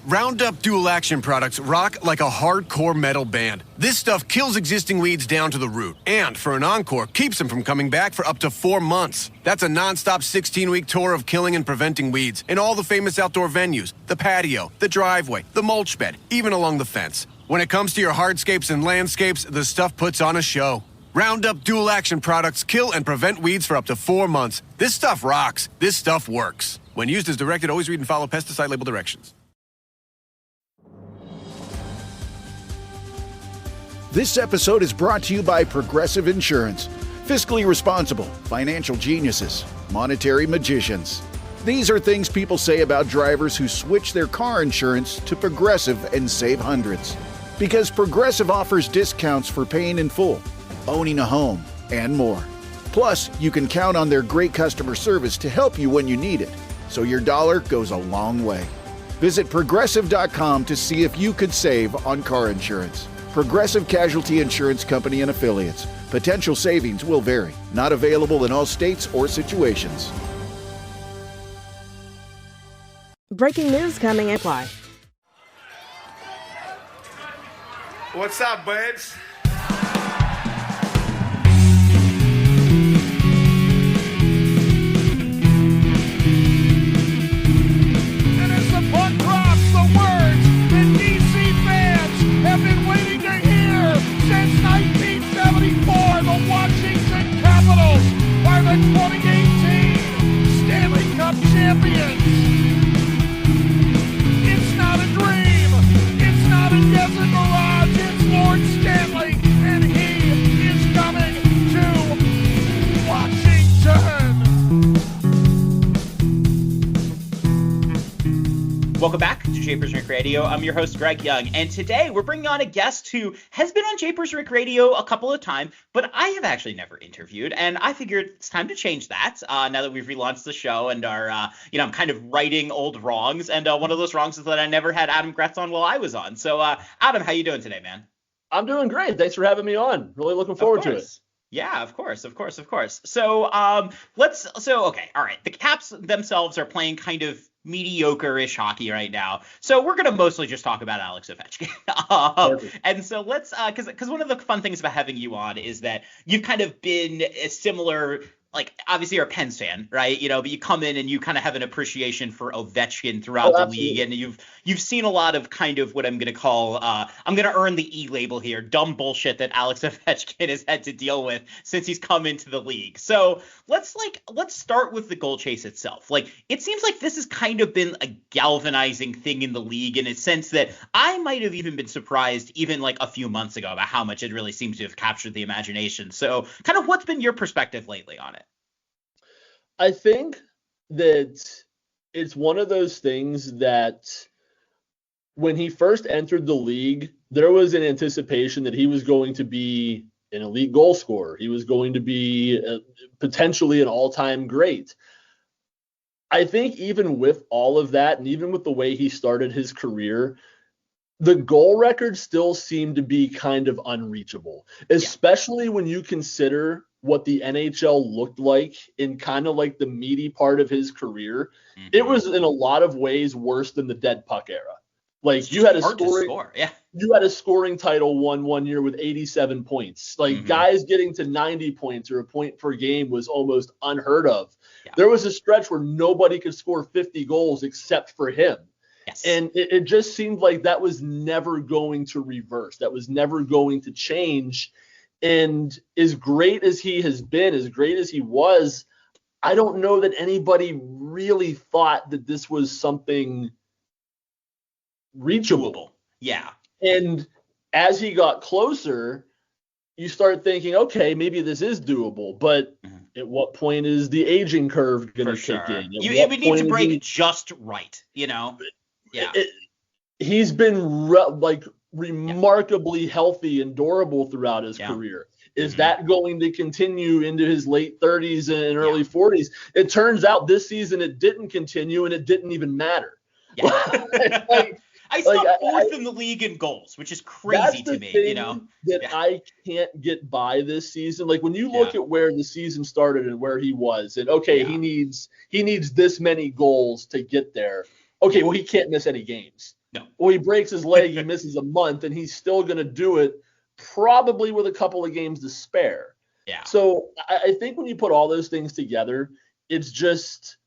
Roundup Dual Action products rock like a hardcore metal band. This stuff kills existing weeds down to the root, and for an encore, keeps them from coming back for up to 4 months. That's a non-stop 16-week tour of killing and preventing weeds in all the famous outdoor venues, the patio, the driveway, the mulch bed, even along the fence. When it comes to your hardscapes and landscapes, the stuff puts on a show. Roundup Dual Action products kill and prevent weeds for up to 4 months. This stuff rocks. This stuff works. When used as directed, always read and follow pesticide label directions. This episode is brought to you by Progressive Insurance. Fiscally responsible, financial geniuses, monetary magicians. These are things people say about drivers who switch their car insurance to Progressive and save hundreds. Because Progressive offers discounts for paying in full, owning a home, and more. Plus, you can count on their great customer service to help you when you need it, so your dollar goes a long way. Visit Progressive.com to see if you could save on car insurance. Progressive Casualty Insurance Company and Affiliates. Potential savings will vary. Not available in all states or situations. Breaking news coming in. What's up, buds? And as the puck drops, the words that DC fans have been waiting to hear since 1974, the Washington Capitals are the 2018 Stanley Cup champions. It's not a dream. It's not a desert mirage. It's Lord Stanley, and he is coming to Washington. Welcome back to Japers Rink Radio. I'm your host, Greg Young, and today we're bringing on a guest who has been on Japers Rink Radio a couple of times, but I have actually never interviewed, and I figured it's time to change that now that we've relaunched the show and are, I'm kind of righting old wrongs, and one of those wrongs is that I never had Adam Gretz on while I was on. So, Adam, how you doing today, man? I'm doing great. Thanks for having me on. Really looking forward to it. Yeah, of course. So, all right. The Caps themselves are playing kind of mediocre-ish hockey right now. So we're going to mostly just talk about Alex Ovechkin. And so let's, because one of the fun things about having you on is that you've kind of been a similar, like, obviously you're a Pens fan, right? But you come in and you kind of have an appreciation for Ovechkin throughout the league, and you've seen a lot of kind of what I'm going to call, I'm going to earn the E label here, dumb bullshit that Alex Ovechkin has had to deal with since he's come into the league. So let's start with the goal chase itself. Like, it seems like this has kind of been a galvanizing thing in the league in a sense that I might have even been surprised even like a few months ago about how much it really seems to have captured the imagination. So kind of what's been your perspective lately on it? I think that it's one of those things that when he first entered the league, there was an anticipation that he was going to be an elite goal scorer. He was going to be potentially an all-time great. I think even with all of that, and even with the way he started his career, the goal record still seemed to be kind of unreachable, especially when you consider what the NHL looked like in kind of like the meaty part of his career. Mm-hmm. It was in a lot of ways worse than the dead puck era. Like you had a scoring title one year with 87 points. Like guys getting to 90 points or a point per game was almost unheard of. Yeah. There was a stretch where nobody could score 50 goals except for him. Yes. And it just seemed like that was never going to reverse. That was never going to change. And as great as he has been, as great as he was, I don't know that anybody really thought that this was something reachable. Yeah. And as he got closer, you start thinking, okay, maybe this is doable. But at what point is the aging curve going to kick in? We need to break just right, Yeah. He's been remarkably healthy and durable throughout his career. Is that going to continue into his late 30s and early 40s? It turns out this season it didn't continue, and it didn't even matter. Yeah. I saw fourth in the league in goals, which is crazy to me. I can't get by this season. Like when you look at where the season started and where he was, and he needs this many goals to get there. Okay, well he can't miss any games. No. Or he breaks his leg, he misses a month, and he's still going to do it probably with a couple of games to spare. Yeah. So I think when you put all those things together, it's just,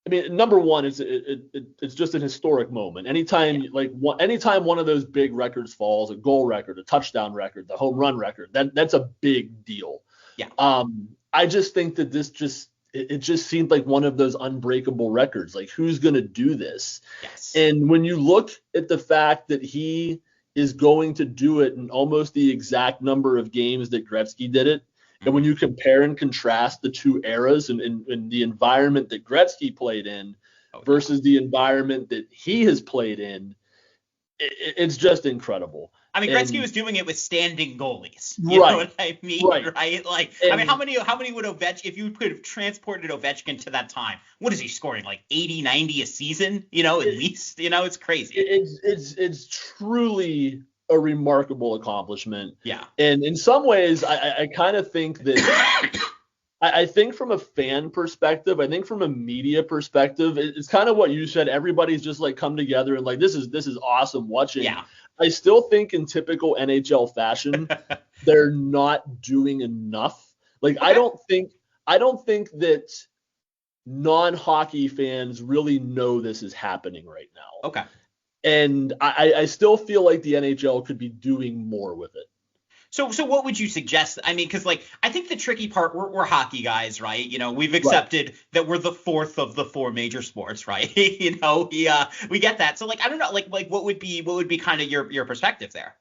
I mean, number one, it's just an historic moment. Anytime anytime one of those big records falls, a goal record, a touchdown record, the home run record, that's a big deal. Yeah. I just think that it just seemed like one of those unbreakable records. Like, who's going to do this? Yes. And when you look at the fact that he is going to do it in almost the exact number of games that Gretzky did it, and when you compare and contrast the two eras and the environment that Gretzky played in versus the environment that he has played in, it's just incredible. I mean, Gretzky was doing it with standing goalies. You know what I mean? Right. Like, I mean, how many would Ovechkin, if you could have transported Ovechkin to that time, what is he scoring? Like 80, 90 a season, at least, it's crazy. It's truly a remarkable accomplishment. Yeah. And in some ways, I kind of think that I think from a fan perspective, I think from a media perspective, it's kind of what you said. Everybody's just like come together and like, this is awesome watching. Yeah. I still think in typical NHL fashion, they're not doing enough. Like, okay. I don't think that non-hockey fans really know this is happening right now. Okay. And I still feel like the NHL could be doing more with it. So what would you suggest? I mean, because I think the tricky part, we're hockey guys, right? We've accepted that we're the fourth of the four major sports, right? We get that. So I don't know, what would be kind of your perspective there?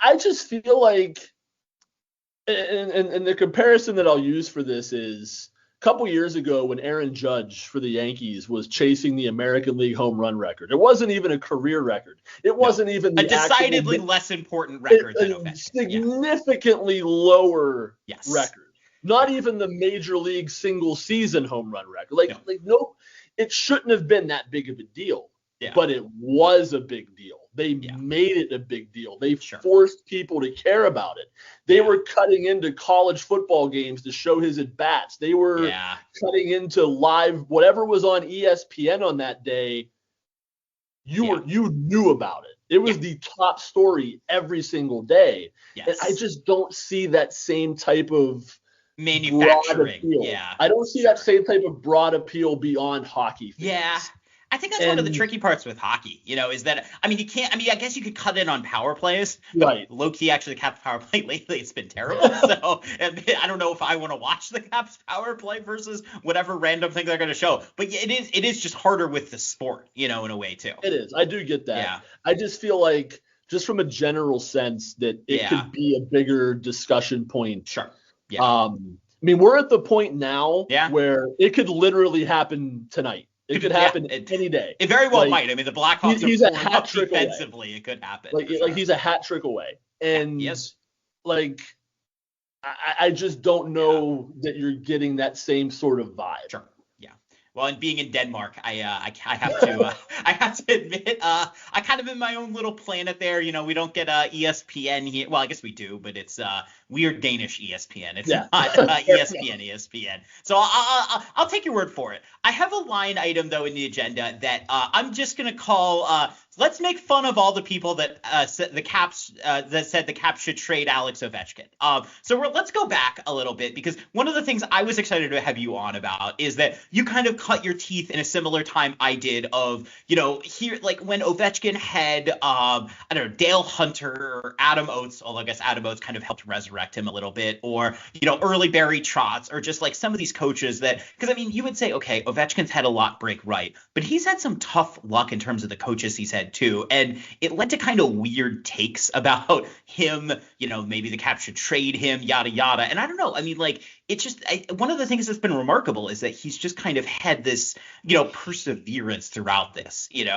I just feel like, and the comparison that I'll use for this is a couple years ago when Aaron Judge for the Yankees was chasing the American League home run record. It wasn't even a career record. It wasn't even a decidedly less important record than Ovechkin. Significantly lower record. Not even the major league single season home run record. No, it shouldn't have been that big of a deal. Yeah. But it was a big deal. They made it a big deal. They forced people to care about it. They were cutting into college football games to show his at-bats. They were cutting into live, whatever was on ESPN on that day, you knew about it. It was the top story every single day. Yes. And I just don't see that same type of manufacturing. I don't see that same type of broad appeal beyond hockey fans. Yeah. I think that's one of the tricky parts with hockey, is that, I guess you could cut in on power plays. Right. Low-key, actually, the Caps power play lately, it's been terrible. So I don't know if I want to watch the Caps power play versus whatever random thing they're going to show. But it is just harder with the sport, in a way, too. It is. I do get that. Yeah. I just feel like, just from a general sense, that it could be a bigger discussion point. Sure. Yeah. We're at the point now where it could literally happen tonight. It could happen any day. It very well might. The Blackhawks he's are a hat trick defensively. Away. It could happen. He's a hat trick away. And I just don't know that you're getting that same sort of vibe. Sure. Yeah. Well, and being in Denmark, I have to I have to admit, I kind of in my own little planet there. We don't get ESPN here. Well, I guess we do, but it's weird Danish ESPN. It's not ESPN. So I'll take your word for it. I have a line item though in the agenda that I'm just gonna call. Let's make fun of all the people that said the Caps should trade Alex Ovechkin. So let's go back a little bit, because one of the things I was excited to have you on about is that you kind of cut your teeth in a similar time I did of, here, when Ovechkin had, Dale Hunter or Adam Oates, although I guess Adam Oates kind of helped resurrect him a little bit, or, early Barry Trotz, or just some of these coaches that, because you would say, okay, Ovechkin's had a lot break right, but he's had some tough luck in terms of the coaches he's had too. And it led to kind of weird takes about him, maybe the Caps should trade him, yada, yada. And I don't know. It's just one of the things that's been remarkable is that he's just kind of had this, perseverance throughout this, and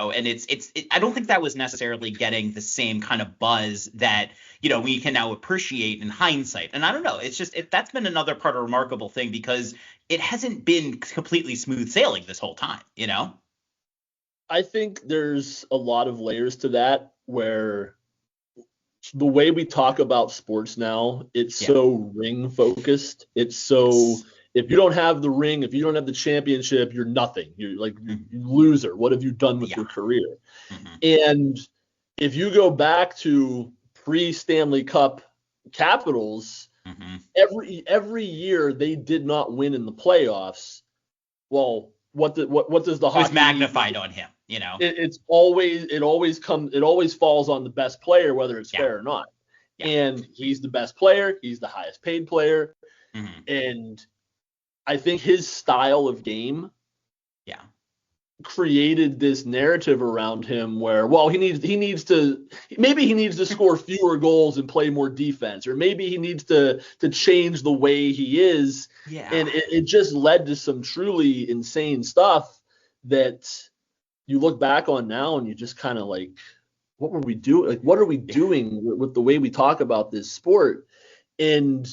I don't think that was necessarily getting the same kind of buzz that, we can now appreciate in hindsight. And I don't know. It's just that's been another part of a remarkable thing, because it hasn't been completely smooth sailing this whole time, I think there's a lot of layers to that, where the way we talk about sports now, it's so ring focused. It's so if you don't have the ring, if you don't have the championship, you're nothing. You're like you're loser. What have you done with your career? And if you go back to pre-Stanley Cup Capitals, every year they did not win in the playoffs. Well, what does the hockey? It was magnified on him, you know. It always falls on the best player, whether it's fair or not. Yeah. And he's the best player. He's the highest paid player. And I think his style of game created this narrative around him where, well, he needs to score fewer goals and play more defense, or maybe he needs to change the way he is. And it just led to some truly insane stuff that you look back on now and you just kind of like, what were we doing? Like, what are we doing with the way we talk about this sport? And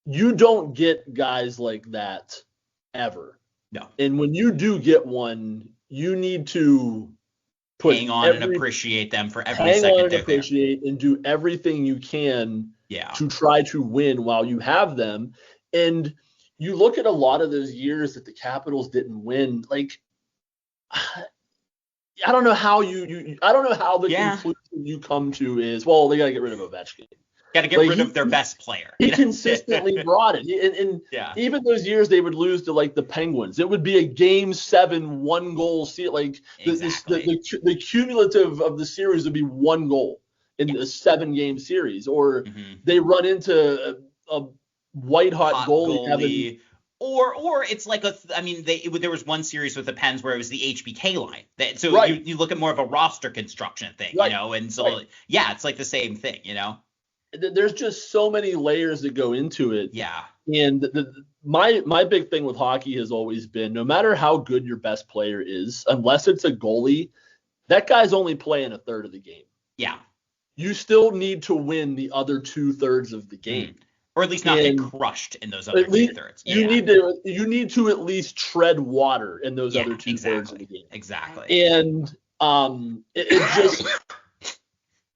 you don't get guys like that ever. No. And when you do get one, you need to hang on and appreciate them for every second they're there. And do everything you can Yeah. to try to win while you have them. And you look at a lot of those years that the Capitals didn't win, like I don't know how I don't know how the conclusion you come to is, well, they got to get rid of Ovechkin. Got to get rid of their best player. He consistently brought it. And even those years they would lose to like the Penguins, it would be a game 7 1-goal series. Like the cumulative of the series would be 1 goal in a 7-game series, or they run into a white hot goalie. Or it's like there was one series with the Pens where it was the HBK line. So you look at more of a roster construction thing, you know, and so it's like the same thing, you know. There's just so many layers that go into it. Yeah. And my big thing with hockey has always been, no matter how good your best player is, unless it's a goalie, that guy's only playing a third of the game. Yeah. You still need to win the other 2/3 of the game. Or at least not get crushed in those other 2/3. You need to at least tread water in those other 2/3 of the game. Exactly. And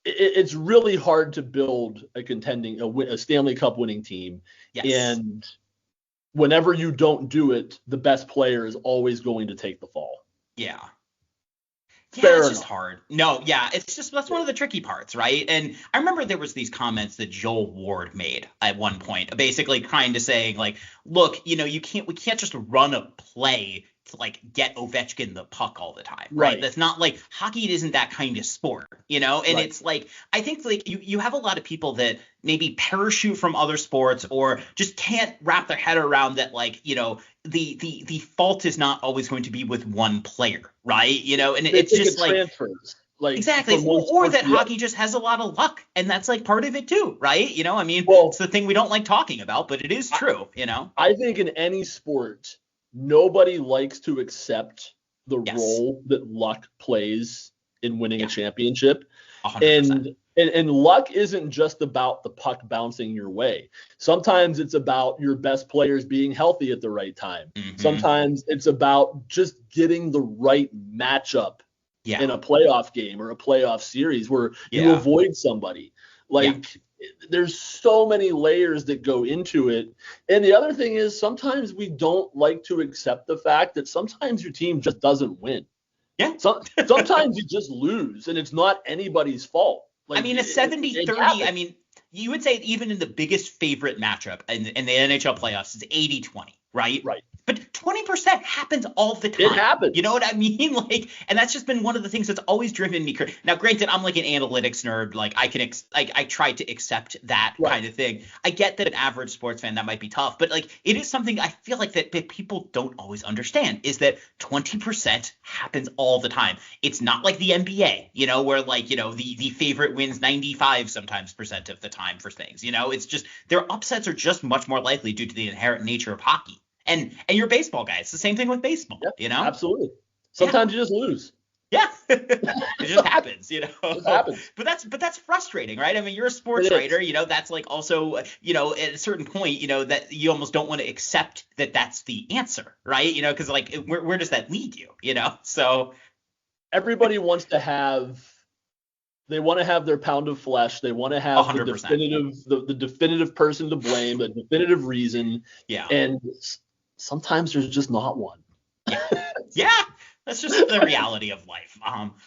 it's really hard to build a Stanley Cup winning team. Yes. And whenever you don't do it, the best player is always going to take the fall. Yeah. Fair it's enough. just hard. No, it's just that's one of the tricky parts, right? And I remember there was these comments that Joel Ward made at one point, basically kind of saying like, look, you know, we can't just run a play to like get Ovechkin the puck all the time, right? That's not like hockey isn't that kind of sport, you know? And it's like, I think like you have a lot of people that maybe parachute from other sports or just can't wrap their head around that, like, you know, the fault is not always going to be with one player, right? You know, and it's just like transfers. Like exactly, or that hockey just has a lot of luck, and that's like part of it too, right? You know, I mean, it's the thing we don't like talking about, but it is true, you know? I think in any sport, nobody likes to accept the role that luck plays in winning a championship. 100%. And luck isn't just about the puck bouncing your way. Sometimes it's about your best players being healthy at the right time. Sometimes it's about just getting the right matchup in a playoff game or a playoff series where you avoid somebody. There's so many layers that go into it. And the other thing is sometimes we don't like to accept the fact that sometimes your team just doesn't win. Yeah. Sometimes you just lose, and it's not anybody's fault. Like, I mean, a 70-30, I mean, you would say even in the biggest favorite matchup in the NHL playoffs is 80-20, right? Right. But 20% happens all the time. It happens. You know what I mean? Like, and that's just been one of the things that's always driven me. Now, granted, I'm like an analytics nerd. Like, I try to accept that kind of thing. I get that an average sports fan, that might be tough. But, like, it is something I feel like that people don't always understand is that 20% happens all the time. It's not like the NBA, you know, where, like, you know, the favorite wins 95% sometimes of the time for things. You know, it's just their upsets are just much more likely due to the inherent nature of hockey. And you're a baseball guy. It's the same thing with baseball, you know? Absolutely. Sometimes you just lose. Yeah. It just happens, you know? It happens. But that's frustrating, right? I mean, you're a sports writer, you know, that's like also, you know, at a certain point, you know, that you almost don't want to accept that that's the answer, right? You know, because like, where does that lead you, you know? So everybody wants to have They want to have their pound of flesh. They want to have 100%. the definitive person to blame, the definitive reason. Yeah. And sometimes there's just not one. Yeah. That's just the reality of life.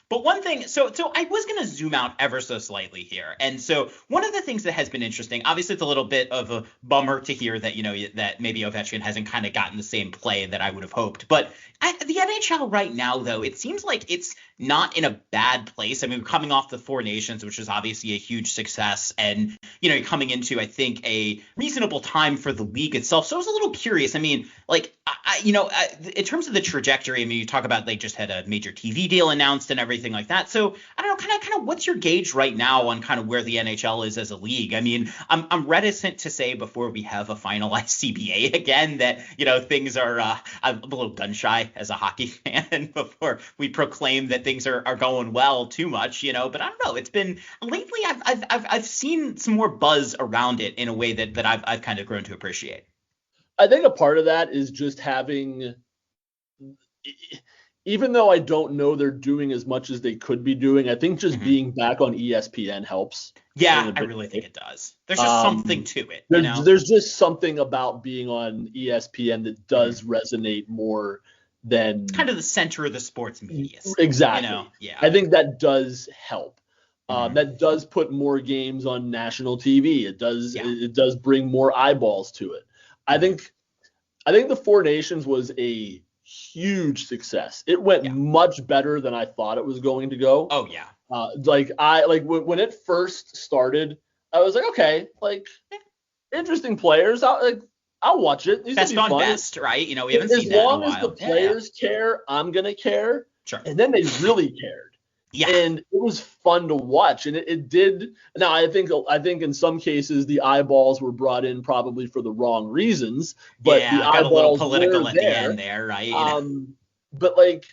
But one thing, so I was going to zoom out ever so slightly here. And so one of the things that has been interesting, obviously it's a little bit of a bummer to hear that, that maybe Ovechkin hasn't kind of gotten the same play that I would have hoped. But the NHL right now, though, it seems like it's not in a bad place. I mean, we're coming off the Four Nations, which is obviously a huge success. And, you're coming into, I think, a reasonable time for the league itself. So I was a little curious. I mean, like, in terms of the trajectory, I mean, you talk about they just had a major TV deal announced and everything like that. So I don't know, kind of what's your gauge right now on kind of where the NHL is as a league? I mean, I'm reticent to say before we have a finalized CBA again that, things are I'm a little gun shy as a hockey fan before we proclaim that things are going well too much, but I don't know. It's been lately I've seen some more buzz around it in a way that I've kind of grown to appreciate. I think a part of that is just having, even though I don't know they're doing as much as they could be doing, I think just being back on ESPN helps. Yeah, I really think it does. There's just something to it. There's just something about being on ESPN that does resonate more than it's kind of the center of the sports media. Exactly. Yeah. I think that does help. That does put more games on national TV. It does bring more eyeballs to it. I think the Four Nations was a huge success. It went much better than I thought it was going to go. Oh yeah. When it first started, I was like, okay, interesting players. I'll watch it. These best will be on fun. best, right? We haven't seen that in a while. As long as the players care, I'm gonna care. Sure. And then they really cared. Yeah. And it was fun to watch, and it did. Now I think in some cases the eyeballs were brought in probably for the wrong reasons, but the eyeballs got a little political were at there. the end there, right? But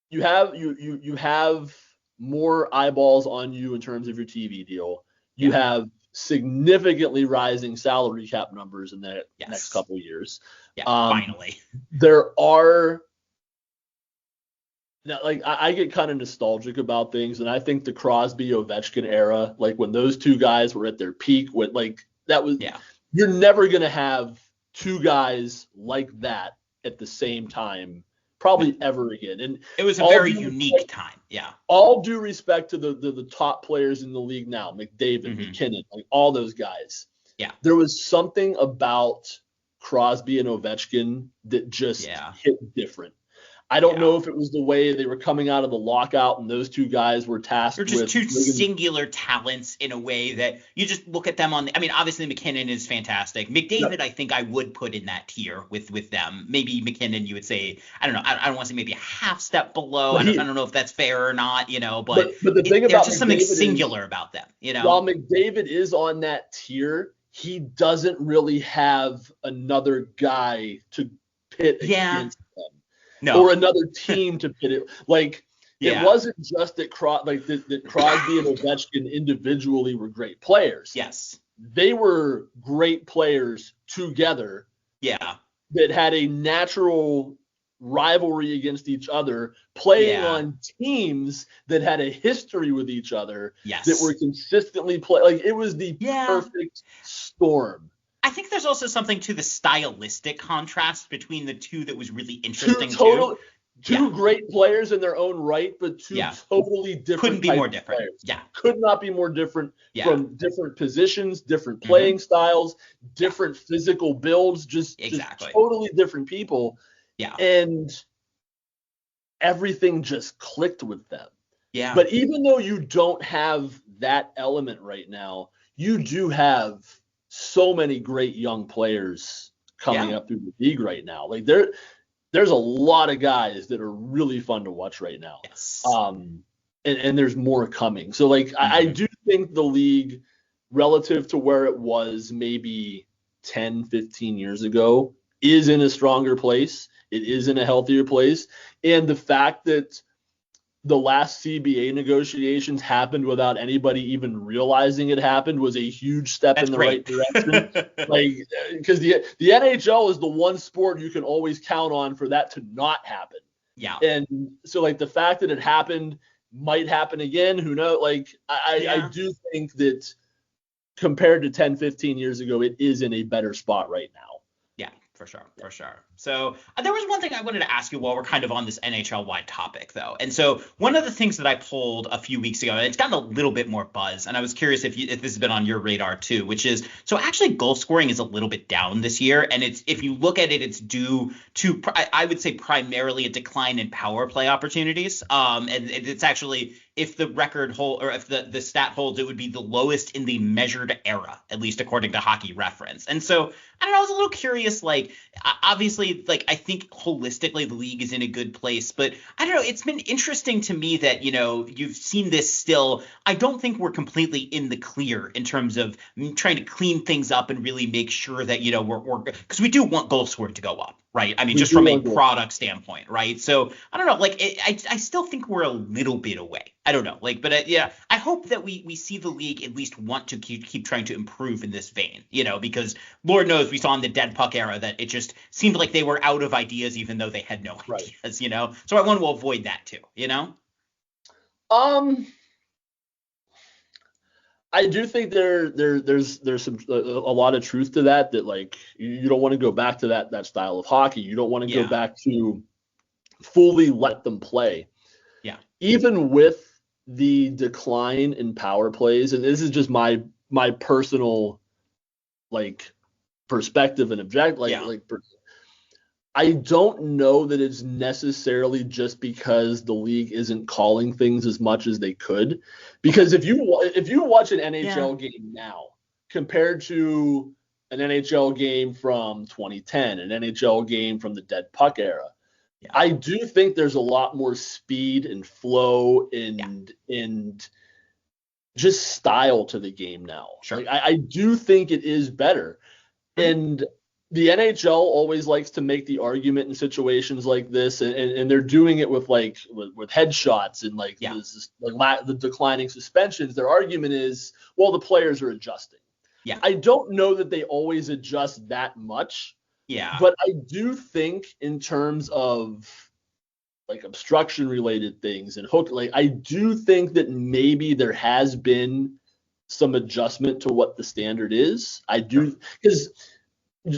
you have more eyeballs on you in terms of your TV deal. You have significantly rising salary cap numbers in the next couple of years. Yeah, finally. There are. Now, I get kind of nostalgic about things, and I think the Crosby Ovechkin era, when those two guys were at their peak, that was you're never gonna have two guys like that at the same time, probably ever again. And it was a very unique time. Yeah. All due respect to the top players in the league now, McDavid, McKinnon, all those guys. Yeah. There was something about Crosby and Ovechkin that just hit different. I don't know if it was the way they were coming out of the lockout and those two guys were tasked with. They're just two singular talents in a way that you just look at them on. I mean, obviously McKinnon is fantastic. McDavid, I think I would put in that tier with them. Maybe McKinnon, you would say, I don't know. I don't want to say maybe a half step below. I don't know if that's fair or not, but the thing about there's just something McDavid singular about them, While McDavid is on that tier, he doesn't really have another guy to pit against them. No. Or another team to pit it. It wasn't just that Crosby and Ovechkin individually were great players. Yes. They were great players together. Yeah. That had a natural rivalry against each other, playing on teams that had a history with each other. Yes. That were consistently playing. It was the perfect storm. I think there's also something to the stylistic contrast between the two that was really interesting. Two great players in their own right, but two totally different. Couldn't be more different. Players. Yeah. Could not be more different from different positions, different playing styles, different physical builds, just totally different people. Yeah. And everything just clicked with them. Yeah. But even though you don't have that element right now, you do have so many great young players coming up through the league right now. There's a lot of guys that are really fun to watch right now. Yes. And there's more coming. So I do think the league, relative to where it was maybe 10, 15 years ago, is in a stronger place. It is in a healthier place. And the fact that the last CBA negotiations happened without anybody even realizing it happened was a huge step in the right direction. Because the NHL is the one sport you can always count on for that to not happen. Yeah. And so the fact that it happened might happen again. Who knows? Like, I do think that compared to 10, 15 years ago, it is in a better spot right now. Yeah, for sure. So there was one thing I wanted to ask you while we're kind of on this NHL-wide topic, though. And so one of the things that I pulled a few weeks ago, and it's gotten a little bit more buzz, and I was curious if this has been on your radar too, which is, so actually goal scoring is a little bit down this year, and it's, if you look at it, it's due to, I would say, primarily a decline in power play opportunities. And it's actually, if the record hold, or if the stat holds, it would be the lowest in the measured era, at least according to Hockey Reference. And so I don't know, I was a little curious, like, obviously, like, I think holistically the league is in a good place, but I don't know, it's been interesting to me that, you know, you've seen this still. I don't think we're completely in the clear in terms of trying to clean things up and really make sure that, you know, we're because we do want goal scoring to go up, right? I mean, just from a product standpoint, right? So I don't know, like, I still think we're a little bit away. I don't know, like, but yeah, I hope that we see the league at least want to keep trying to improve in this vein, you know, because Lord knows we saw in the dead puck era that it just seemed like they were out of ideas, even though they had no ideas, you know. So I want to avoid that too, you know. I do think there's some a lot of truth to that like you don't want to go back to that style of hockey. You don't want to go back to fully let them play. Yeah. Even with the decline in power plays, and this is just my personal like perspective and object, I don't know that it's necessarily just because the league isn't calling things as much as they could. Because if you watch an NHL game now compared to an NHL game from 2010, an NHL game from the dead puck era, I do think there's a lot more speed and flow and just style to the game now. Sure. Like, I do think it is better. And the NHL always likes to make the argument in situations like this, and they're doing it with with headshots and the declining suspensions. Their argument is, well, the players are adjusting. Yeah. I don't know that they always adjust that much. Yeah. But I do think in terms of like obstruction related things and hook, like I do think that maybe there has been some adjustment to what the standard is. I do, because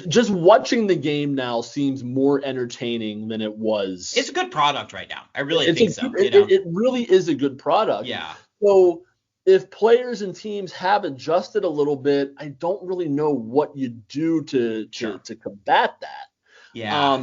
just watching the game now seems more entertaining than it was. It's a good product right now. I really think so. It really is a good product. Yeah. So if players and teams have adjusted a little bit, I don't really know what you do to combat that. Yeah.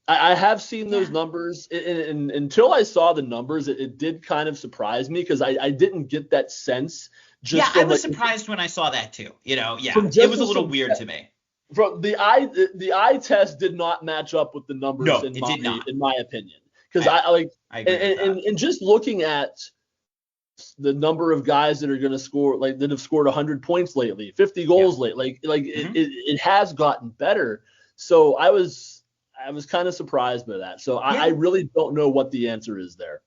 I have seen those numbers, and until I saw the numbers, it did kind of surprise me because I didn't get that sense. I was surprised when I saw that too. You know, it was a little weird to me. From the eye test did not match up with the numbers. No, it did not, in my opinion. Because I agree and just looking at the number of guys that are going to score, like that have scored 100 points lately, 50 goals lately, it has gotten better. So I was kind of surprised by that. So I really don't know what the answer is there.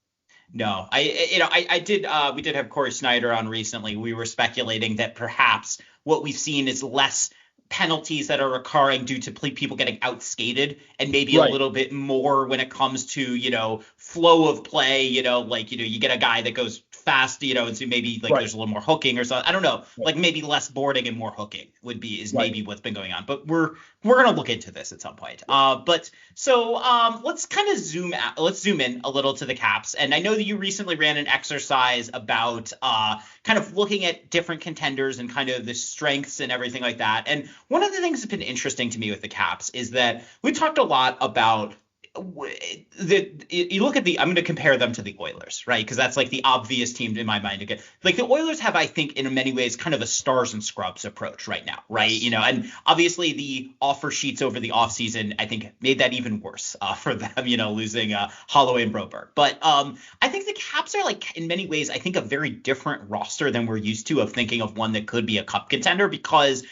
No, I did. We did have Corey Snyder on recently. We were speculating that perhaps what we've seen is less penalties that are occurring due to people getting outskated, and maybe a little bit more when it comes to, flow of play, you get a guy that goes fast, and so maybe there's a little more hooking or something. I don't know, maybe less boarding and more hooking maybe what's been going on. But we're gonna look into this at some point. But let's kind of zoom out. Let's zoom in a little to the Caps. And I know that you recently ran an exercise about kind of looking at different contenders and kind of the strengths and everything like that. And one of the things that's been interesting to me with the Caps is that we talked a lot about you look at I'm going to compare them to the Oilers, right? Because that's like the obvious team in my mind to get. Like the Oilers have, I think, in many ways, kind of a stars and scrubs approach right now, right? And obviously the offer sheets over the offseason, I think, made that even worse for them, losing Holloway and Broberg. But I think the Caps are in many ways, I think, a very different roster than we're used to of thinking of one that could be a cup contender because,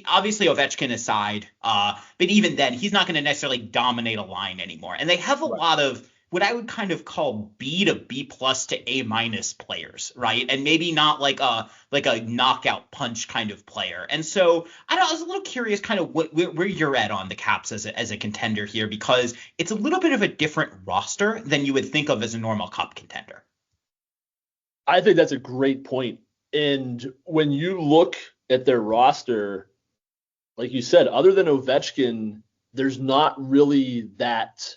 obviously Ovechkin aside, but even then, he's not going to necessarily dominate a line anymore. And they have a lot of what I would kind of call B to B plus to A minus players, right? And maybe not like a knockout punch kind of player. And so I was a little curious kind of where you're at on the Caps as a contender here, because it's a little bit of a different roster than you would think of as a normal Cup contender. I think that's a great point. And when you look at their roster, like you said, other than Ovechkin, there's not really that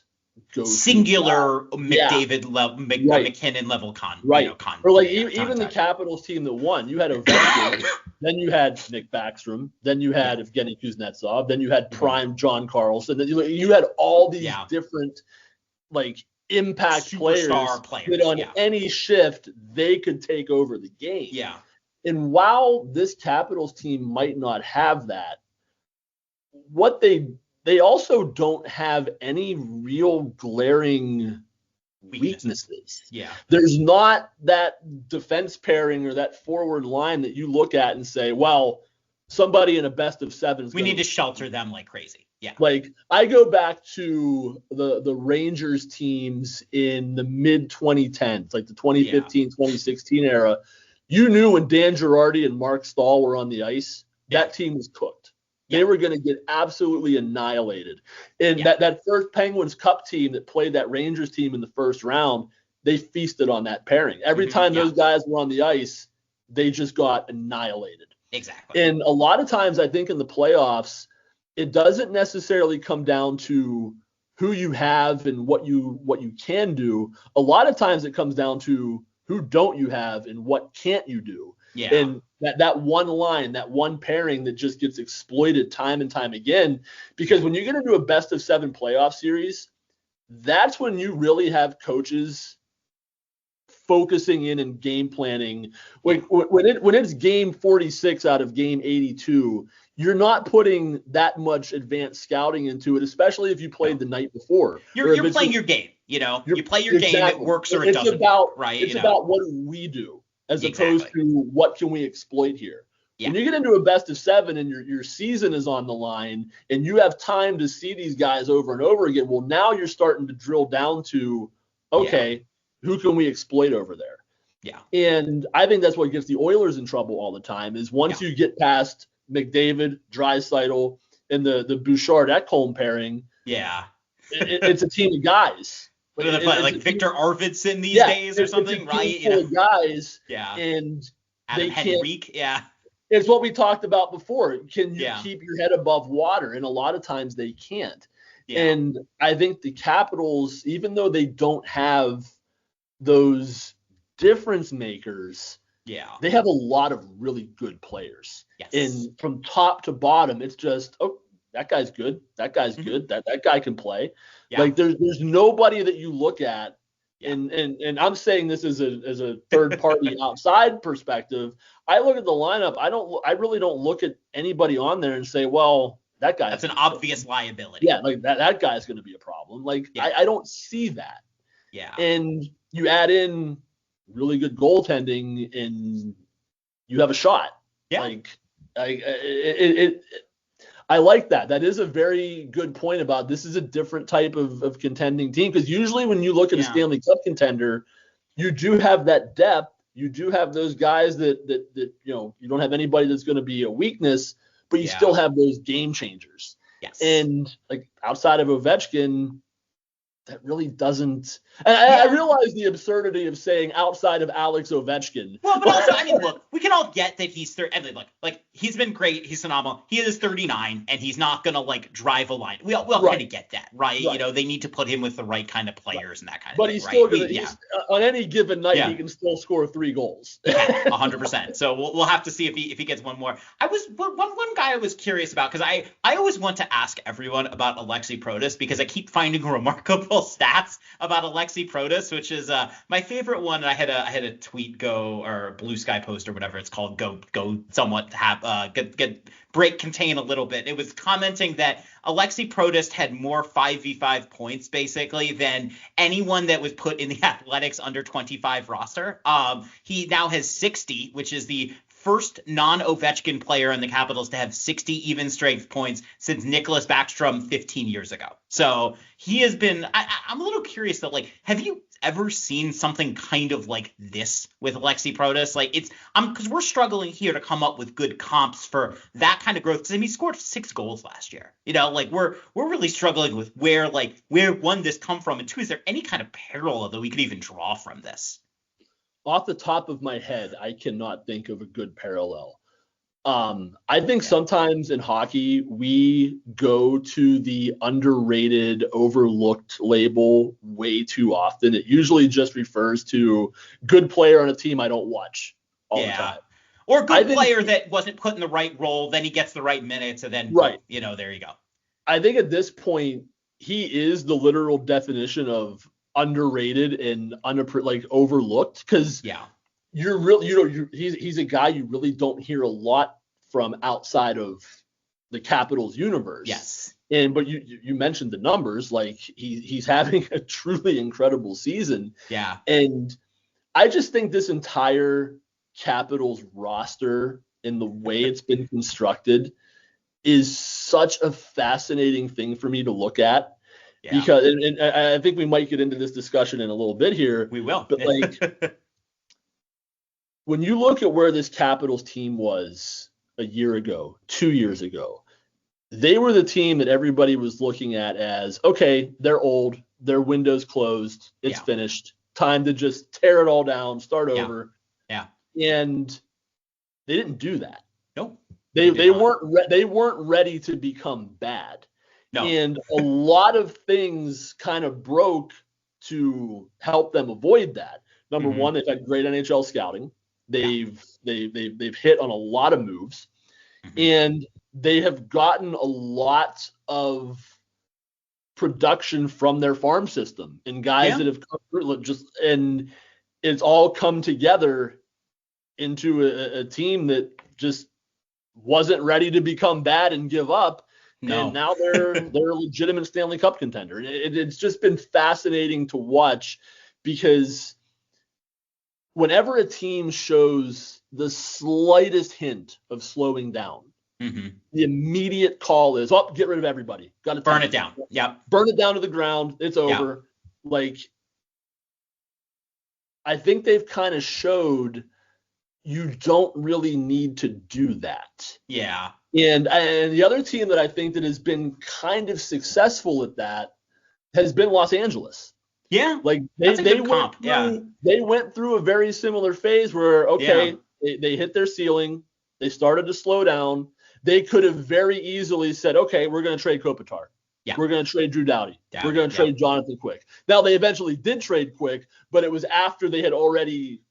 singular McDavid level, right. McKinnon level right. Or like even the Capitals team that won, you had Ovechkin, then you had Nick Backstrom, then you had Evgeny Kuznetsov, then you had prime John Carlson, then you had all these different like impact players that on any shift they could take over the game. Yeah. And while this Capitals team might not have that, what they also don't have any real glaring weaknesses. Yeah. There's not that defense pairing or that forward line that you look at and say, well, somebody in a best of seven is need to shelter them like crazy. Yeah. Like I go back to the Rangers teams in the mid 2010s, like the 2015, 2016 era. You knew when Dan Girardi and Mark Stahl were on the ice, that team was cooked. They were going to get absolutely annihilated. And that first Penguins Cup team that played that Rangers team in the first round, they feasted on that pairing. Every time those guys were on the ice, they just got annihilated. Exactly. And a lot of times I think in the playoffs, it doesn't necessarily come down to who you have and what you can do. A lot of times it comes down to who don't you have and what can't you do. Yeah. And that one line, that one pairing that just gets exploited time and time again, because when you get into a best of seven playoff series, that's when you really have coaches focusing in and game planning. When it's game 46 out of game 82, you're not putting that much advanced scouting into it, especially if you played the night before. You're playing your game, you play your game, it works or it doesn't. It's about what do we do as opposed to what can we exploit here. Yeah. When you get into a best of seven and your season is on the line and you have time to see these guys over and over again, well, now you're starting to drill down to, who can we exploit over there? Yeah. And I think that's what gets the Oilers in trouble all the time is once you get past McDavid, Draisaitl, and the Bouchard-Ekholm pairing, it's a team of guys. Like Victor Arvidsson these days or something, right? Full of guys, and they Henrique, It's what we talked about before. Can you keep your head above water? And a lot of times they can't. Yeah. And I think the Capitals, even though they don't have those difference makers, they have a lot of really good players. Yes. And from top to bottom, it's just, that guy's good. That guy's good. That guy can play. Yeah. Like there's nobody that you look at, and I'm saying this as a third party outside perspective. I look at the lineup. I really don't look at anybody on there and say, well, that guy. That's an obvious liability. Yeah, like that guy's going to be a problem. Like I don't see that. Yeah. And you add in really good goaltending, and you have a shot. Yeah. I like that. That is a very good point about this is a different type of contending team, because usually when you look at a Stanley Cup contender, you do have that depth. You do have those guys that you don't have anybody that's going to be a weakness, but you still have those game changers. Yes. And like outside of Ovechkin, that really doesn't. And I realize the absurdity of saying outside of Alex Ovechkin. Well, but also, I mean, look, we can all get that he's 30. I mean, like he's been great. He's phenomenal. He is 39, and he's not gonna like drive a line. We all kind of get that, right? You know, they need to put him with the right kind of players and that kind of but thing. He's still gonna. He's, on any given night, he can still score 3 goals. 100%. So we'll have to see if he gets one more. One guy I was curious about, because I always want to ask everyone about Alexei Protas, because I keep finding remarkable stats about Alexei Protas, which is my favorite one. I had a tweet go, or a Blue Sky post or whatever it's called, go somewhat get break contain a little bit. It was commenting that Alexei Protas had more 5v5 points basically than anyone that was put in the Athletics under 25 roster. He now has 60, which is the first non-Ovechkin player in the Capitals to have 60 even strength points since Nicholas Backstrom 15 years ago. So he has been, I'm a little curious though, like, have you ever seen something kind of like this with Alexi Protas? Like because we're struggling here to come up with good comps for that kind of growth. Because he scored 6 goals last year. Like we're really struggling with where one this come from, and two, is there any kind of parallel that we could even draw from this? Off the top of my head, I cannot think of a good parallel. I think sometimes in hockey, we go to the underrated, overlooked label way too often. It usually just refers to good player on a team I don't watch all the time. Or good player that wasn't put in the right role, then he gets the right minutes, and then, there you go. I think at this point, he is the literal definition of underrated and overlooked, because you're really, he's a guy you really don't hear a lot from outside of the Capitals universe. Yes. But you mentioned the numbers, like he's having a truly incredible season. Yeah. And I just think this entire Capitals roster and the way it's been constructed is such a fascinating thing for me to look at. Yeah. Because and I think we might get into this discussion in a little bit here. We will. But like when you look at where this Capitals team was a year ago, 2 years ago, they were the team that everybody was looking at as, okay, they're old, their window's closed, it's finished, time to just tear it all down, start over. Yeah. And they didn't do that. Nope. They weren't ready to become bad. No. And a lot of things kind of broke to help them avoid that. Number one, they've had great NHL scouting. They've hit on a lot of moves, and they have gotten a lot of production from their farm system and guys that have come through and it's all come together into a team that just wasn't ready to become bad and give up. No. And now they're a legitimate Stanley Cup contender. And it's just been fascinating to watch, because whenever a team shows the slightest hint of slowing down, the immediate call is, get rid of everybody. Got to burn it down. Yeah. Burn it down to the ground. It's over. Yeah. Like, I think they've kind of showed you don't really need to do that. Yeah. And the other team that I think that has been kind of successful at that has been Los Angeles. Yeah. Like they went through a very similar phase where, they hit their ceiling. They started to slow down. They could have very easily said, okay, we're going to trade Kopitar. Yeah. We're going to trade Drew Doughty. We're going to trade Jonathan Quick. Now, they eventually did trade Quick, but it was after they had already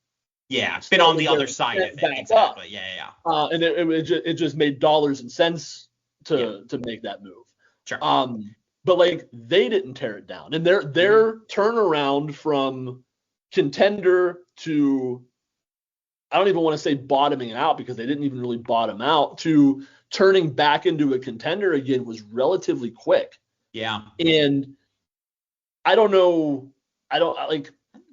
been on the other side of it. Exactly. Yeah. And it just made dollars and cents to make that move. Sure. But like, they didn't tear it down, and their turnaround from contender to, I don't even want to say bottoming out, because they didn't even really bottom out, to turning back into a contender again was relatively quick. Yeah. And I don't know. I haven't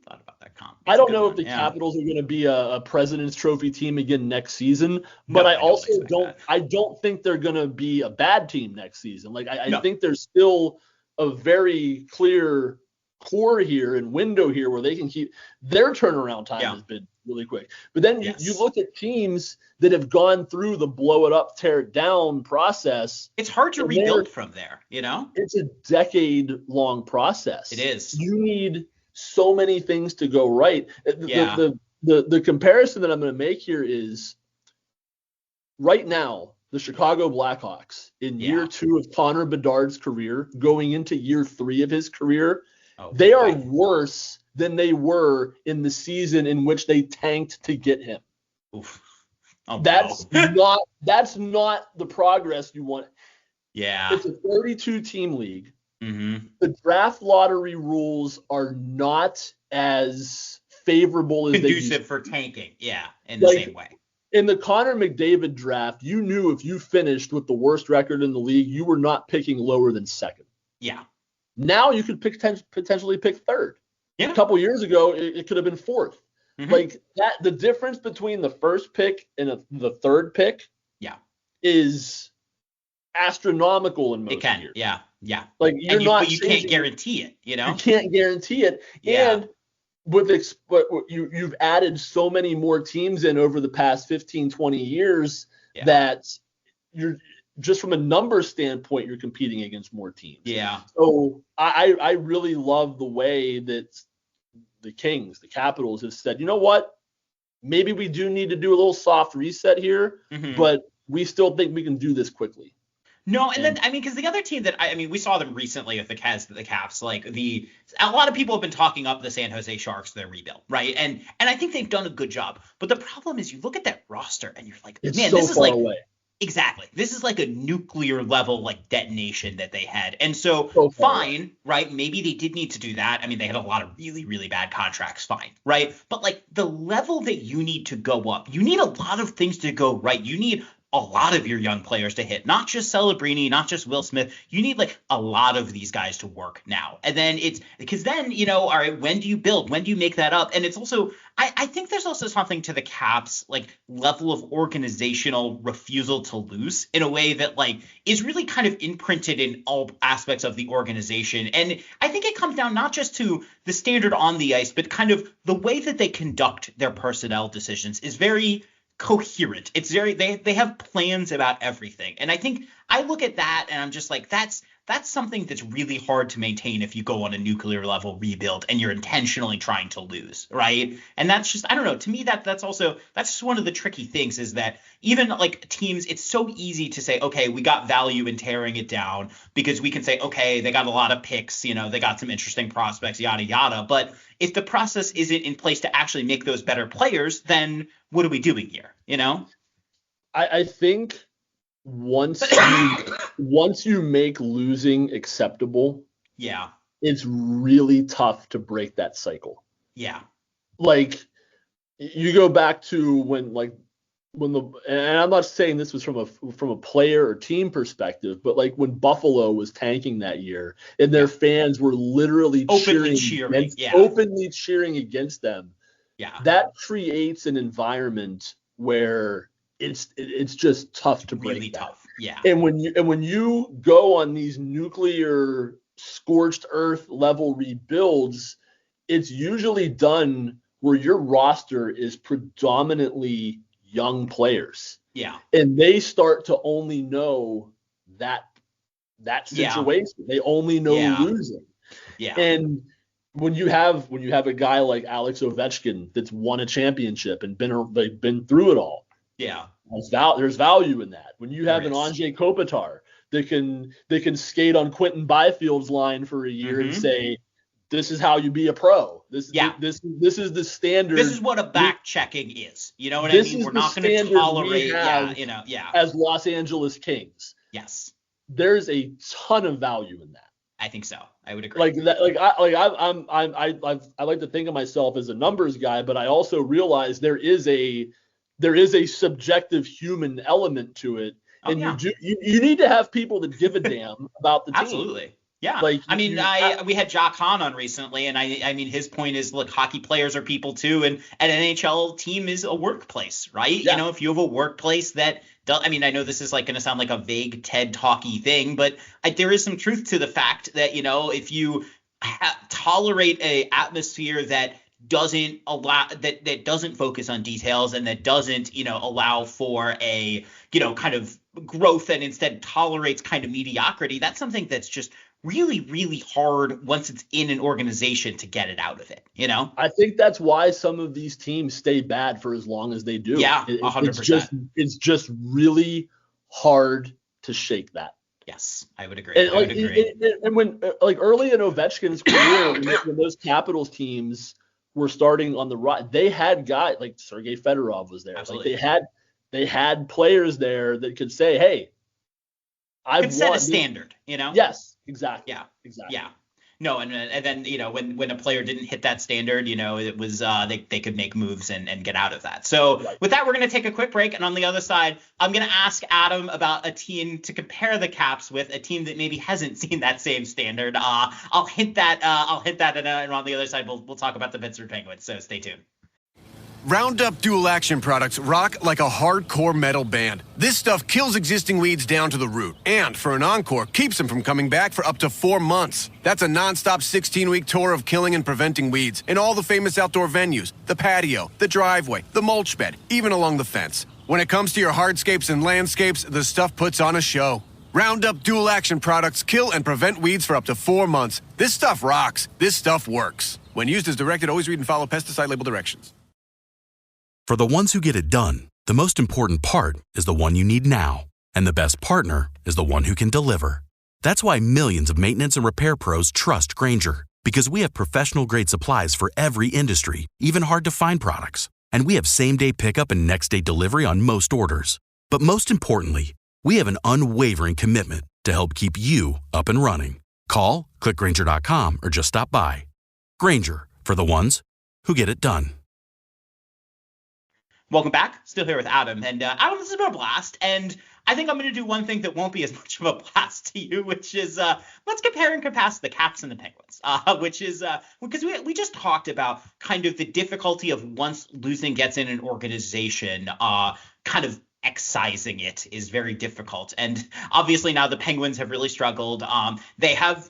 thought about that comp. I don't know if the Capitals are going to be a President's Trophy team again next season, but I also don't think they're going to be a bad team next season. Like I think there's still a very clear core here and window here where they can keep their turnaround time has been really quick. But then you look at teams that have gone through the blow it up, tear it down process. It's hard to rebuild from there, It's a decade-long process. It is. You need so many things to go right. The comparison that I'm going to make here is, right now, the Chicago Blackhawks in year 2 of Connor Bedard's career, going into year 3 of his career, they are worse than they were in the season in which they tanked to get him. Oof. That's not the progress you want. Yeah. It's a 32-team league. Mm-hmm. The draft lottery rules are not as favorable as conducive for tanking. Yeah, in the same way. In the Connor McDavid draft, you knew if you finished with the worst record in the league, you were not picking lower than second. Yeah. Now you could potentially pick third. Yeah. A couple years ago, it could have been fourth. Mm-hmm. Like that, the difference between the first pick and the third pick, Yeah, is astronomical in most it can. years. Yeah. Like But you can't guarantee it. You can't guarantee it. Yeah. And you've added so many more teams in over the past 15, 20 years that you're just from a number standpoint, you're competing against more teams. Yeah. So I really love the way that the Kings, the Capitals, have said, you know what? Maybe we do need to do a little soft reset here, but we still think we can do this quickly. No, and then because the other team that we saw them recently with the Caps, like a lot of people have been talking up the San Jose Sharks for their rebuild, right? And I think they've done a good job. But the problem is, you look at that roster and you're like, it's man, so this is far like away. Exactly. This is like a nuclear level like detonation that they had. And so fine, right? Maybe they did need to do that. I mean, they had a lot of really, really bad contracts, fine, right? But like the level that you need to go up, you need a lot of things to go right. You need a lot of your young players to hit, not just Celebrini, not just Will Smith. You need like a lot of these guys to work now. And then it's because then, all right, when do you build? When do you make that up? And it's also, I think there's also something to the Caps like level of organizational refusal to lose in a way that like is really kind of imprinted in all aspects of the organization. And I think it comes down not just to the standard on the ice, but kind of the way that they conduct their personnel decisions is very coherent. It's very they have plans about everything. And I think I look at that and I'm just like, that's something that's really hard to maintain if you go on a nuclear level rebuild and you're intentionally trying to lose, right? And that's just, I don't know, to me that's just one of the tricky things is that even like teams, it's so easy to say, okay, we got value in tearing it down because we can say, okay, they got a lot of picks, they got some interesting prospects, yada yada. But if the process isn't in place to actually make those better players, then what are we doing here? I think once you make losing acceptable, it's really tough to break that cycle. Yeah. Like you go back to when and I'm not saying this was from a player or team perspective, but like when Buffalo was tanking that year and their fans were literally openly cheering against them. Yeah. That creates an environment where it's just tough to break. Really tough. Yeah. And when you go on these nuclear scorched earth level rebuilds, it's usually done where your roster is predominantly young players. Yeah. And they start to only know that situation. Yeah. They only know losing. Yeah. And when you have a guy like Alex Ovechkin that's won a championship and been through it all. Yeah. There's value in that. When you have an Anze Kopitar that can skate on Quentin Byfield's line for a year and say, this is how you be a pro. This is the standard. This is what a back checking is. You know what I mean? We're not going to tolerate. As Los Angeles Kings. Yes. There's a ton of value in that. I think so. I would agree. Like that. I like to think of myself as a numbers guy, but I also realize there is a subjective human element to it, and you need to have people that give a damn about the team. Absolutely. Yeah. We had Jock Hahn on recently, and I mean, his point is, look, hockey players are people too, and an NHL team is a workplace, right? Yeah. If you have a workplace that does, I know this is like going to sound like a vague TED talky thing, but there is some truth to the fact that, if you tolerate a atmosphere that doesn't allow that doesn't focus on details and that doesn't allow for a kind of growth and instead tolerates kind of mediocrity, that's something that's just really, really hard once it's in an organization to get it out of it. I think that's why some of these teams stay bad for as long as they do. Yeah, 100%. It's just really hard to shake that. Yes, I would agree. And when early in Ovechkin's career, when those Capitals teams were starting on the right, they had guys like Sergei Fedorov was there. Absolutely. Like they had players there that could say, "Hey, I've set a standard." Yes, exactly. Yeah, exactly. Yeah. No, and then when a player didn't hit that standard, it was they could make moves and get out of that. So with that, we're going to take a quick break, and on the other side, I'm going to ask Adam about a team to compare the Caps with, a team that maybe hasn't seen that same standard. I'll hint that, and on the other side, we'll talk about the Pittsburgh Penguins. So stay tuned. Roundup Dual Action products rock like a hardcore metal band. This stuff kills existing weeds down to the root, and for an encore, keeps them from coming back for up to 4 months. That's a non-stop 16-week tour of killing and preventing weeds in all the famous outdoor venues, the patio, the driveway, the mulch bed, even along the fence. When it comes to your hardscapes and landscapes, the stuff puts on a show. Roundup Dual Action products kill and prevent weeds for up to 4 months. This stuff rocks. This stuff works. When used as directed, always read and follow pesticide label directions. For the ones who get it done, the most important part is the one you need now. And the best partner is the one who can deliver. That's why millions of maintenance and repair pros trust Grainger, because we have professional-grade supplies for every industry, even hard-to-find products. And we have same-day pickup and next-day delivery on most orders. But most importantly, we have an unwavering commitment to help keep you up and running. Call, click Grainger.com, or just stop by. Grainger, for the ones who get it done. Welcome back. Still here with Adam. And Adam, this has been a blast. And I think I'm going to do one thing that won't be as much of a blast to you, which is let's compare and contrast the Caps and the Penguins, which is because we just talked about kind of the difficulty of once losing gets in an organization, kind of excising it is very difficult. And obviously now the Penguins have really struggled. They have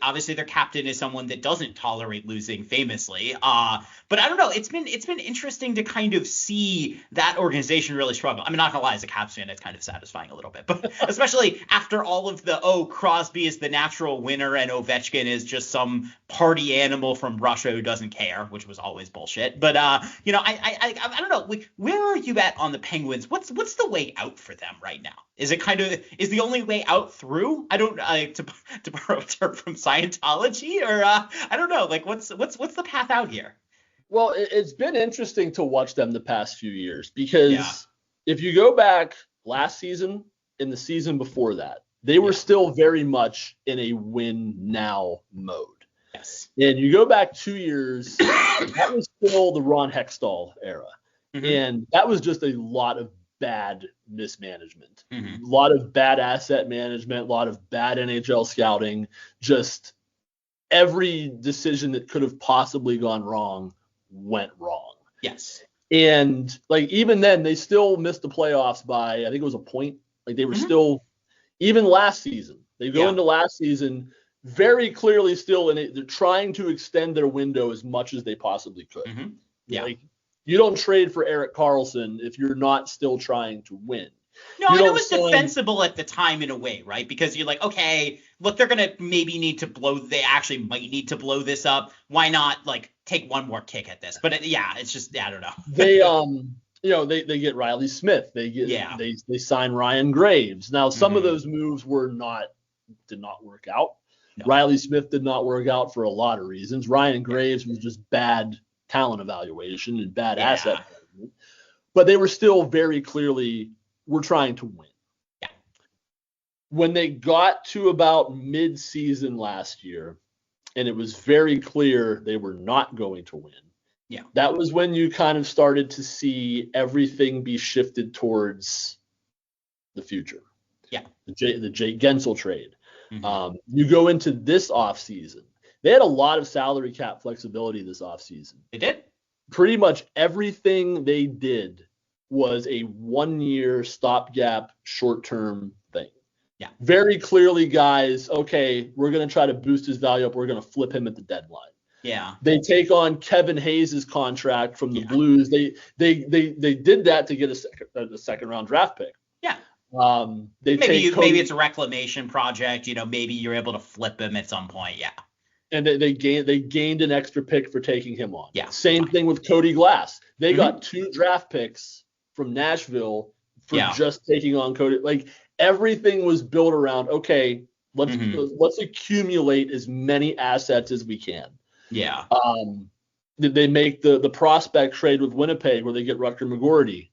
obviously their captain is someone that doesn't tolerate losing famously. But I don't know. It's been interesting to kind of see that organization really struggle. I'm not gonna lie, as a Caps fan, it's kind of satisfying a little bit, but especially after all of the Crosby is the natural winner and Ovechkin is just some party animal from Russia who doesn't care, which was always bullshit. But I don't know. Like, where are you at on the Penguins? What's the way out for them right now? Is the only way out through? I don't to borrow a term from Scientology, or I don't know. Like, what's the path out here? Well, it's been interesting to watch them the past few years because if you go back last season and the season before that, they were still very much in a win now mode. Yes. And you go back 2 years, that was still the Ron Hextall era. Mm-hmm. And that was just a lot of bad mismanagement, a lot of bad asset management, a lot of bad NHL scouting, just every decision that could have possibly gone wrong went wrong. Yes. And like, even then they still missed the playoffs by, I think it was a point. Like, they were still, even last season, they go into last season very clearly still in it. They're trying to extend their window as much as they possibly could. Yeah. Like, you don't trade for Erik Karlsson if you're not still trying to win. No, I know it was defensible at the time in a way, right? Because you're like, okay, look, they're gonna maybe need to they actually might need to blow this up. Why not like take one more kick at this? But it's just, I don't know. They they get Riley Smith. They sign Ryan Graves. Now some of those moves did not work out. No. Riley Smith did not work out for a lot of reasons. Ryan Graves was just bad talent evaluation and bad asset management. But they were still very clearly, we're trying to win. Yeah. When they got to about mid-season last year, and it was very clear they were not going to win, that was when you kind of started to see everything be shifted towards the future. Yeah. The Jake Gensel trade. You go into this offseason. They had a lot of salary cap flexibility this offseason. They did? Pretty much everything they did was a 1-year stopgap, short-term thing. Yeah. Very clearly, guys, okay, we're going to try to boost his value up. We're going to flip him at the deadline. Yeah. They take on Kevin Hayes' contract from the Blues. They did that to get a second-round draft pick. Yeah. Maybe it's a reclamation project. Maybe you're able to flip him at some point. Yeah. And they gained an extra pick for taking him on. Yeah. Same thing with Cody Glass. They got 2 draft picks from Nashville for just taking on Cody. Like, everything was built around, okay, let's accumulate as many assets as we can. Yeah. They make the prospect trade with Winnipeg where they get Rutger McGroarty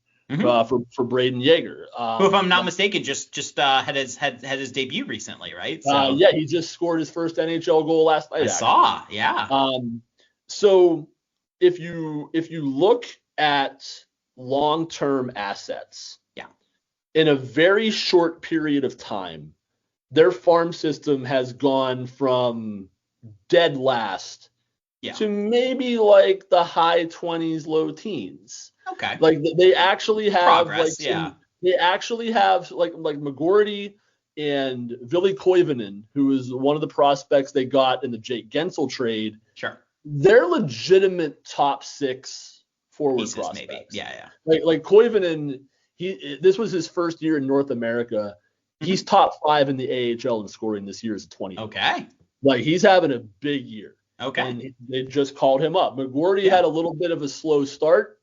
for Braden Yeager. Who, if I'm not mistaken, just had his debut recently, right? So. He just scored his first NHL goal last night. I saw, yeah. So if you look at long-term assets, in a very short period of time, their farm system has gone from dead last to maybe like the high 20s, low teens. Okay. Like they actually have Progress, they actually have like McGorty and Ville Koivunen, who is one of the prospects they got in the Jake Gensel trade. Sure. They're legitimate top 6 forward Pieces, prospects. maybe. Yeah. Like Koivunen, this was his first year in North America. He's top 5 in the AHL in scoring this year as a 20. Okay. Like he's having a big year. Okay. And they just called him up. McGorty had a little bit of a slow start,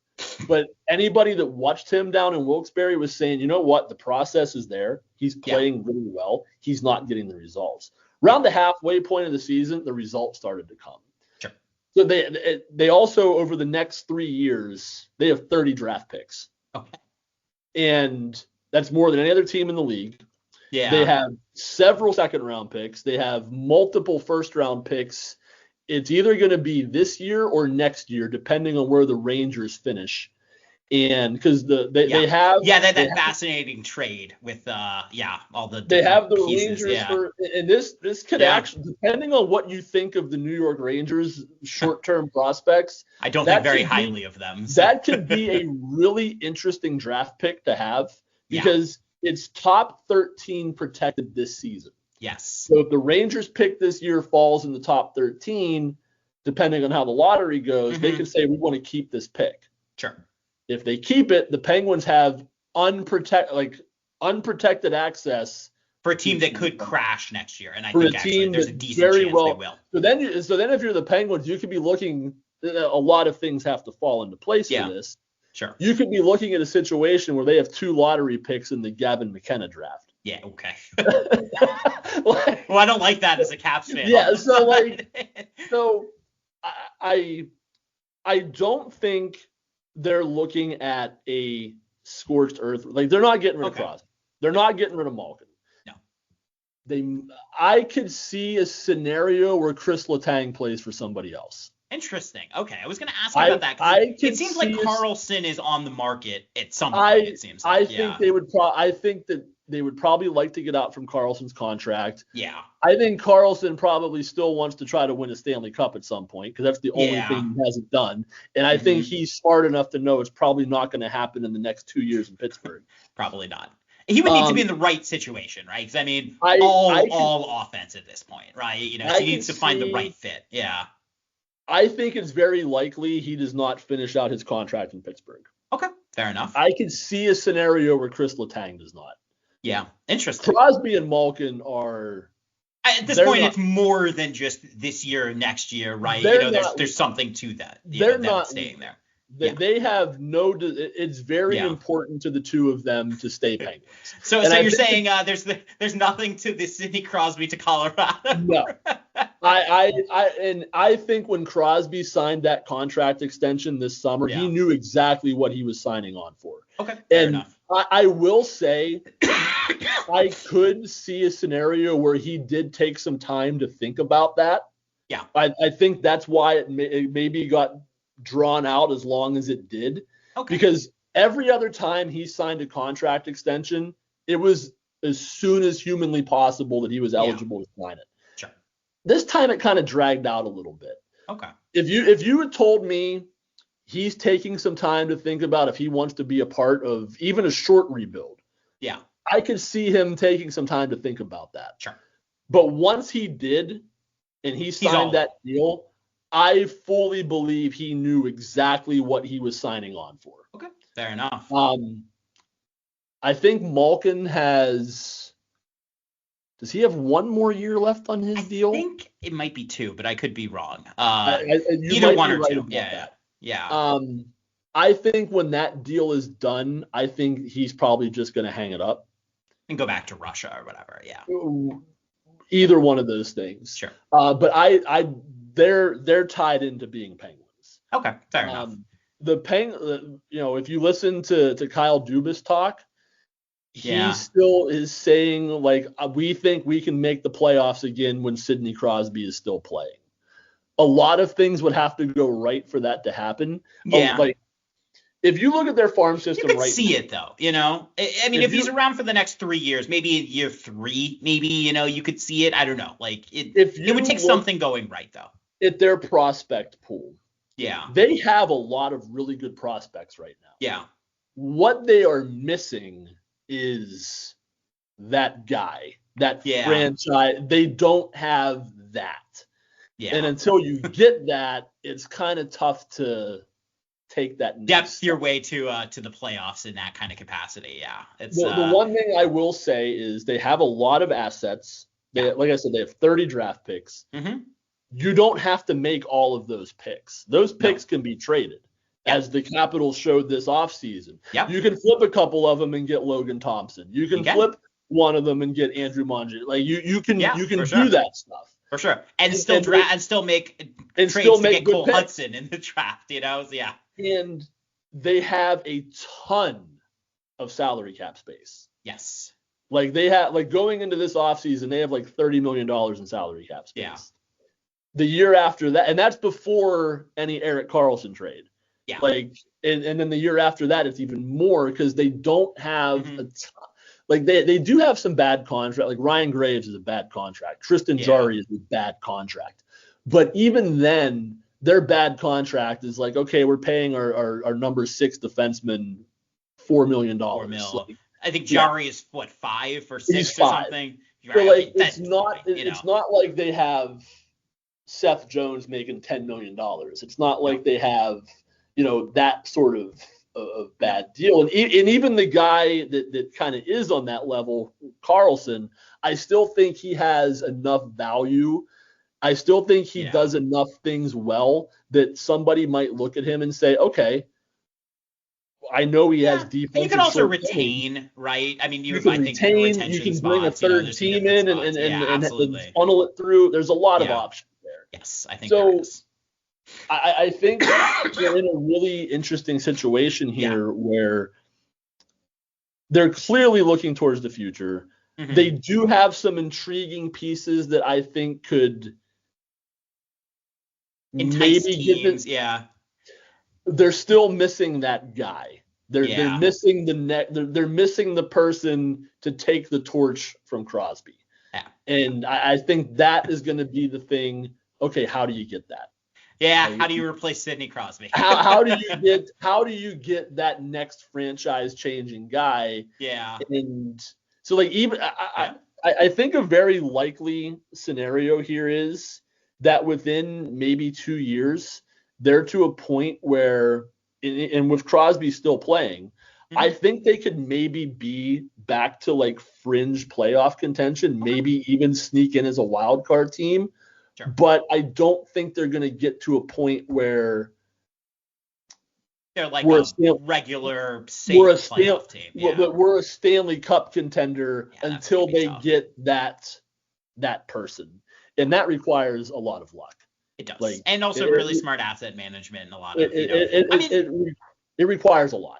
but anybody that watched him down in Wilkes-Barre was saying, you know what, the process is there. He's playing really well. He's not getting the results. Around the halfway point of the season, the results started to come. Sure. So they also, over the next 3 years, they have 30 draft picks. Okay. And that's more than any other team in the league. Yeah. They have several second-round picks. They have multiple first-round picks. It's either going to be this year or next year, depending on where the Rangers finish. And because they have that fascinating trade with all the they have the pieces, Rangers and this could actually, depending on what you think of the New York Rangers short-term prospects, I don't think very highly of them. So. That could be a really interesting draft pick to have because it's top 13 protected this season. Yes. So if the Rangers pick this year falls in the top 13, depending on how the lottery goes, they could say we want to keep this pick. Sure. If they keep it, the Penguins have unprotected access for a team that could crash next year, and I for think a actually team there's a that decent very chance well, they will. So then if you're the Penguins, you could be looking. A lot of things have to fall into place for this. Sure. You could be looking at a situation where they have 2 lottery picks in the Gavin McKenna draft. Yeah. Okay. Well, I don't like that as a Caps fan. Yeah. So I don't think they're looking at a scorched earth. Like they're not getting rid of Crosby. They're not getting rid of Malkin. No. I could see a scenario where Chris Letang plays for somebody else. Interesting. Okay, I was going to ask about that because it seems like Carlson is on the market at some point. It seems like. I think they would. I think that they would probably like to get out from Carlson's contract. Yeah. I think Carlson probably still wants to try to win a Stanley Cup at some point because that's the only thing he hasn't done. And I think he's smart enough to know it's probably not going to happen in the next 2 years in Pittsburgh. Probably not. He would need to be in the right situation, right? Because I mean, all offense at this point, right? You know, so he needs to find the right fit. Yeah. I think it's very likely he does not finish out his contract in Pittsburgh. Okay, fair enough. I could see a scenario where Chris Letang does not. Yeah, interesting. Crosby and Malkin are. At this point, it's more than just this year or next year, right? You know, there's something to that. They're not staying there. They have no. It's very important to the two of them to stay Penguins. So you're saying there's nothing to the Sidney Crosby to Colorado? No. I think when Crosby signed that contract extension this summer, he knew exactly what he was signing on for. Okay, fair enough. I will say I could see a scenario where he did take some time to think about that. Yeah. I think that's why it maybe got drawn out as long as it did. Okay. Because every other time he signed a contract extension, it was as soon as humanly possible that he was eligible to sign it. Sure. This time it kind of dragged out a little bit. Okay. If you had told me he's taking some time to think about if he wants to be a part of even a short rebuild, I could see him taking some time to think about that. Sure. But once he did and he signed that deal, I fully believe he knew exactly what he was signing on for. Okay, fair enough. I think Malkin does he have one more year left on his deal? I think it might be 2, but I could be wrong. Either one or 2. Yeah. I think when that deal is done, I think he's probably just going to hang it up and go back to Russia or whatever. Yeah. Either one of those things. Sure. But they're tied into being Penguins. Okay, fair enough. If you listen to Kyle Dubas talk, he still is saying like we think we can make the playoffs again when Sidney Crosby is still playing. A lot of things would have to go right for that to happen. Yeah. If you look at their farm system, you could see it though. You know, I mean, if he's around for the next 3 years, maybe in year 3, maybe you could see it. I don't know. Like it would take something going right though. at their prospect pool, Yeah. they have a lot of really good prospects right now. Yeah. What they are missing is that guy, that franchise. They don't have that. Yeah. And until you get that, it's kind of tough to take that depth your way to the playoffs in that kind of capacity. Yeah. It's the one thing I will say is they have a lot of assets. Like I said, they have 30 draft picks. Mm-hmm. You don't have to make all of those picks. Those picks can be traded, as the Capitals showed this offseason. Yep. You can flip a couple of them and get Logan Thompson. You can flip one of them and get Andrew Monge. Like you can do that stuff. For sure. And still make trades to get Cole Hudson in the draft, So, yeah. And they have a ton of salary cap space. Yes. Like they have, like going into this offseason, they have like $30 million in salary cap space. Yeah. The year after that, and that's before any Erik Karlsson trade. Yeah. Like, and then the year after that, it's even more because they don't have a ton. Like they do have some bad contract. Like Ryan Graves is a bad contract. Tristan Jarry is a bad contract. But even then, their bad contract is like, okay, we're paying our number 6 defenseman $4 million. Like, I think Jarry is what, 5 or 6 or something. So like it's not like they have Seth Jones making $10 million. It's not like they have, that sort of bad deal. And even the guy that kind of is on that level, Karlsson, I still think he has enough value. I still think he does enough things well that somebody might look at him and say, okay, I know he has defense. You can also retain, right? I mean, you can retain. You can bring a third team in and funnel it through. There's a lot of options there. Yes, I think there is. I think they're in a really interesting situation here where they're clearly looking towards the future. Mm-hmm. They do have some intriguing pieces that I think could entice teams. They're still missing that guy. They're missing they're missing the person to take the torch from Crosby. Yeah. And I think that is going to be the thing. Okay, how do you get that? Yeah, how do you replace Sidney Crosby? how do you get that next franchise changing guy? Yeah. And so like even I think a very likely scenario here is that within maybe 2 years they're to a point where, and with Crosby still playing, I think they could maybe be back to like fringe playoff contention, maybe even sneak in as a wild card team. Sure. But I don't think they're going to get to a point where they're like a regular safe playoff team. We're a Stanley Cup contender until they get that person. And that requires a lot of luck. It does. And also really smart asset management and a lot of, it requires a lot.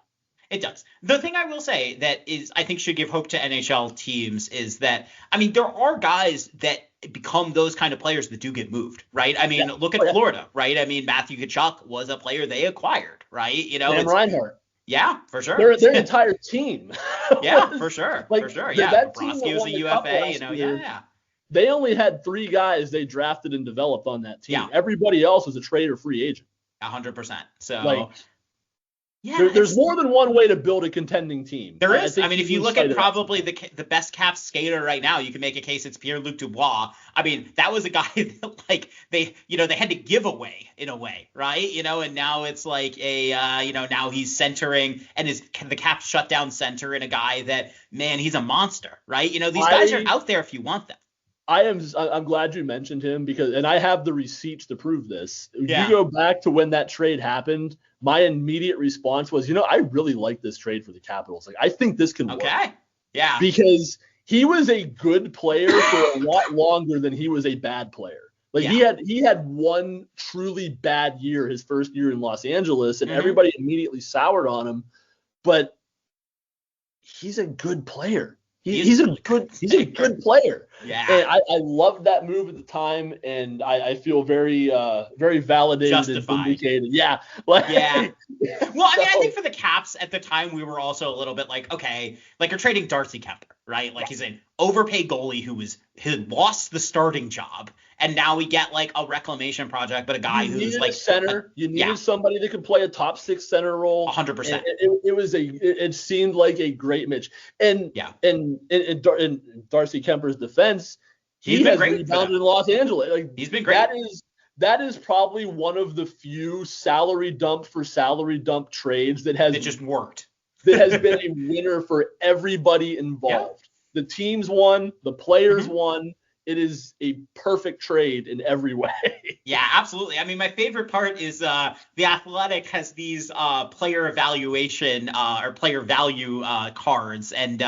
It does. The thing I will say that is I think should give hope to NHL teams is that, I mean, there are guys that become those kind of players that do get moved, right? I mean, look at Florida, right? I mean, Matthew Tkachuk was a player they acquired, right? And Reinhart. Yeah, for sure. Their entire team. Yeah, for sure. Like, for sure. That Bobrovsky was a UFA, They only had 3 guys they drafted and developed on that team. Yeah. Everybody else was a trade or free agent. 100%. So there's more than one way to build a contending team. There is. I mean, if you look at probably the best Caps skater right now, you can make a case it's Pierre-Luc Dubois. I mean, that was a guy that like they had to give away in a way, right? And now it's like now he's centering and the Caps shut down center in a guy that, man, he's a monster, right? These guys are out there if you want them. I'm glad you mentioned him and I have the receipts to prove this. Yeah. You go back to when that trade happened, my immediate response was, I really like this trade for the Capitals. Like, I think this can work. Okay. Yeah. Because he was a good player for a lot longer than he was a bad player. Like he had one truly bad year, his first year in Los Angeles, and everybody immediately soured on him. But he's a good player. He's a good player. Yeah. And I loved that move at the time, and I feel very very validated Justified. and vindicated. Yeah. Well, I mean, I think for the Caps at the time, we were also a little bit like, okay, like you're trading Darcy Kemper, right? Like he's an overpaid goalie who had lost the starting job, and now we get like a reclamation project, but a guy who's like a center. You needed somebody that could play a top 6 center role. 100%. It seemed like a great match. And in Darcy Kemper's defense, he has rebounded in Los Angeles. Like he's been great. That is probably one of the few salary dump for salary dump trades that just worked. That has been a winner for everybody involved. Yeah. The teams won, the players won. It is a perfect trade in every way. Yeah, absolutely. I mean, my favorite part is the Athletic has these player evaluation or player value cards. And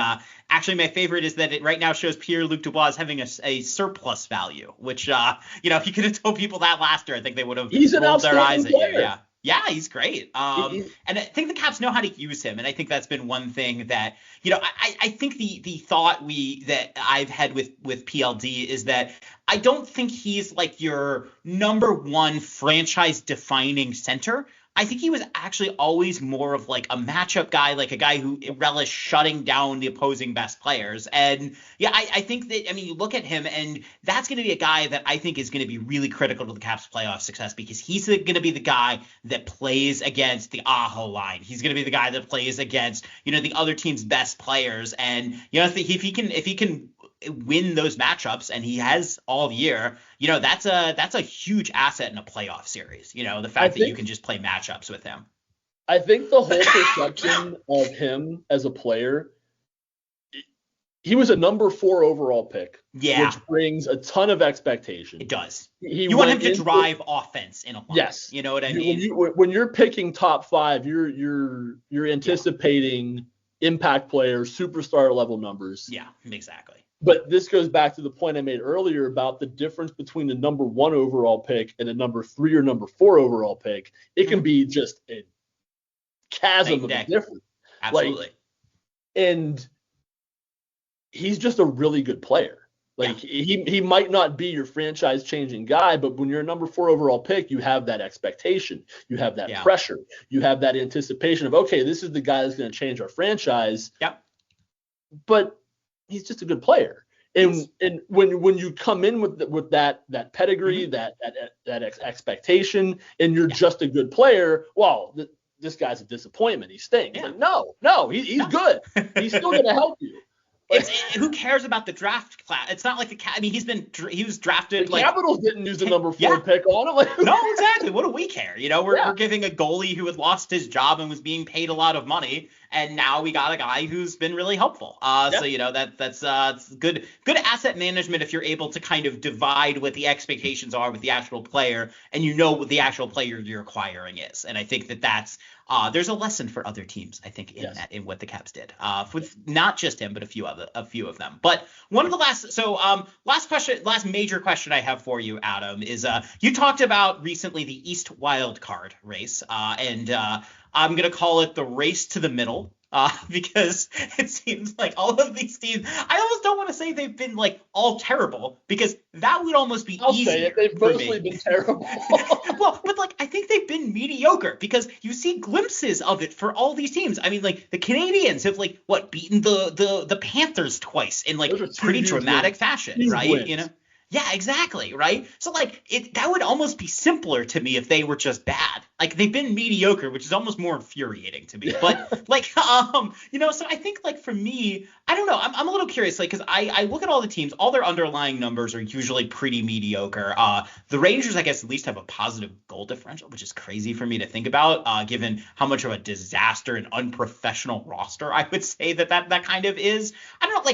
actually, my favorite is that it right now shows Pierre-Luc Dubois having a surplus value, which, if you could have told people that last year, I think they would have rolled their eyes at you. Yeah. Yeah, he's great. And I think the Caps know how to use him. And I think that's been one thing that, I think the thought that I've had with PLD is that I don't think he's like your number one franchise defining center. I think he was actually always more of like a matchup guy, like a guy who relished shutting down the opposing best players. And I think that, you look at him and that's going to be a guy that I think is going to be really critical to the Caps playoff success because he's going to be the guy that plays against the Aho line. He's going to be the guy that plays against, the other team's best players. And, if he can win those matchups, and he has all year, that's a huge asset in a playoff series. The fact that you can just play matchups with him. I think the whole perception of him as a player, he was a number 4 overall pick, which brings a ton of expectation. It does. You want him to drive offense in a line. Yes. You know what I mean? When you're picking top 5, you're anticipating impact players, superstar level numbers. Yeah, exactly. But this goes back to the point I made earlier about the difference between the number 1 overall pick and the number 3 or number 4 overall pick. It can be just a chasm of a difference. Absolutely. And he's just a really good player. He might not be your franchise changing guy, but when you're a number 4 overall pick, you have that expectation. You have that pressure. You have that anticipation of, okay, this is the guy that's going to change our franchise. Yep. But he's just a good player. And when you come in with that pedigree, that expectation, and you're just a good player, well, this guy's a disappointment. He stinks. Yeah. Like, no, he's good. He's still going to help you. Who cares about the draft class? It's not like he was drafted. The Capitals didn't use the number 4 pick on him. No, exactly. What do we care? We're giving a goalie who had lost his job and was being paid a lot of money, and now we got a guy who's been really helpful. So that's good asset management if you're able to kind of divide what the expectations are with the actual player, and what the actual player you're acquiring is. And I think that's. There's a lesson for other teams, I think, in what the Caps did, with not just him, but a few of them. But one of the last major question I have for you, Adam, is you talked about recently the East Wild Card race, and I'm gonna call it the race to the middle. Because it seems like all of these teams, I almost don't want to say they've been like all terrible, because that would almost be easier. Say it. They've mostly been terrible. Well, but like I think they've been mediocre, because you see glimpses of it for all these teams. I mean, like the Canadians have beaten the Panthers twice in like pretty dramatic fashion, right? Wins. Yeah, exactly, right? So that would almost be simpler to me if they were just bad. Like they've been mediocre, which is almost more infuriating to me. But so I think for me, I don't know. I'm a little curious, because I look at all the teams, all their underlying numbers are usually pretty mediocre. The Rangers, I guess, at least have a positive goal differential, which is crazy for me to think about, given how much of a disaster and unprofessional roster I would say that kind of is. I don't know,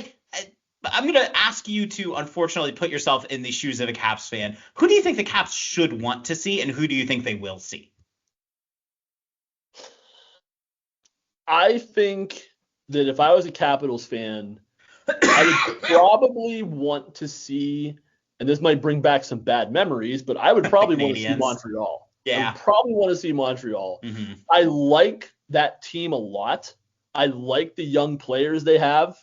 I'm going to ask you to, unfortunately, put yourself in the shoes of a Caps fan. Who do you think the Caps should want to see, and who do you think they will see? I think that if I was a Capitals fan, I would probably want to see, and this might bring back some bad memories, but I would probably want to see Montreal. Yeah. I would probably want to see Montreal. Mm-hmm. I like that team a lot. I like the young players they have.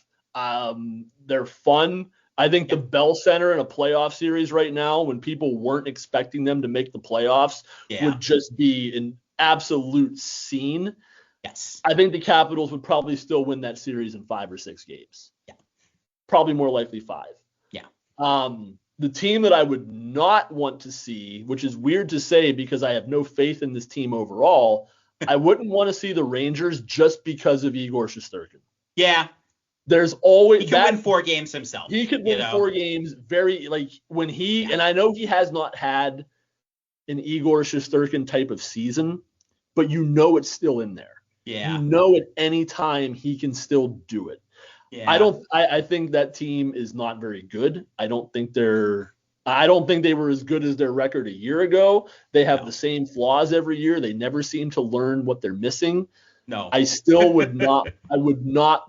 They're fun. I think the Bell Center in a playoff series right now, when people weren't expecting them to make the playoffs, would just be an absolute scene. Yes. I think the Capitals would probably still win that series in 5 or 6 games. Yeah. probably more likely 5. Yeah. The team that I would not want to see, which is weird to say because I have no faith in this team overall, I wouldn't want to see the Rangers just because of Igor Shesterkin. Yeah. There's always he could win 4 games himself. He could win 4 games very when he and I know he has not had an Igor Shesterkin type of season, but it's still in there. Yeah. At any time he can still do it. Yeah. I think that team is not very good. I don't think they were as good as their record a year ago. They have the same flaws every year. They never seem to learn what they're missing. No. I still would not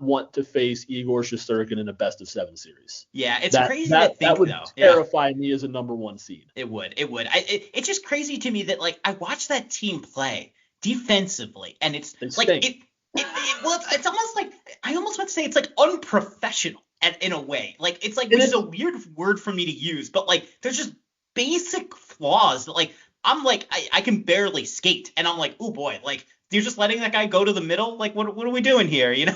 want to face Igor Shesterkin in a best of 7 series. Yeah, it's crazy to think that would though. terrify me as a number 1 seed. It would. It's just crazy to me that I watch that team play defensively and it's it's almost like I almost want to say it's unprofessional in a way. Which is a weird word for me to use, but there's just basic flaws that I'm I can barely skate and I'm oh boy, you're just letting that guy go to the middle? What are we doing here? Your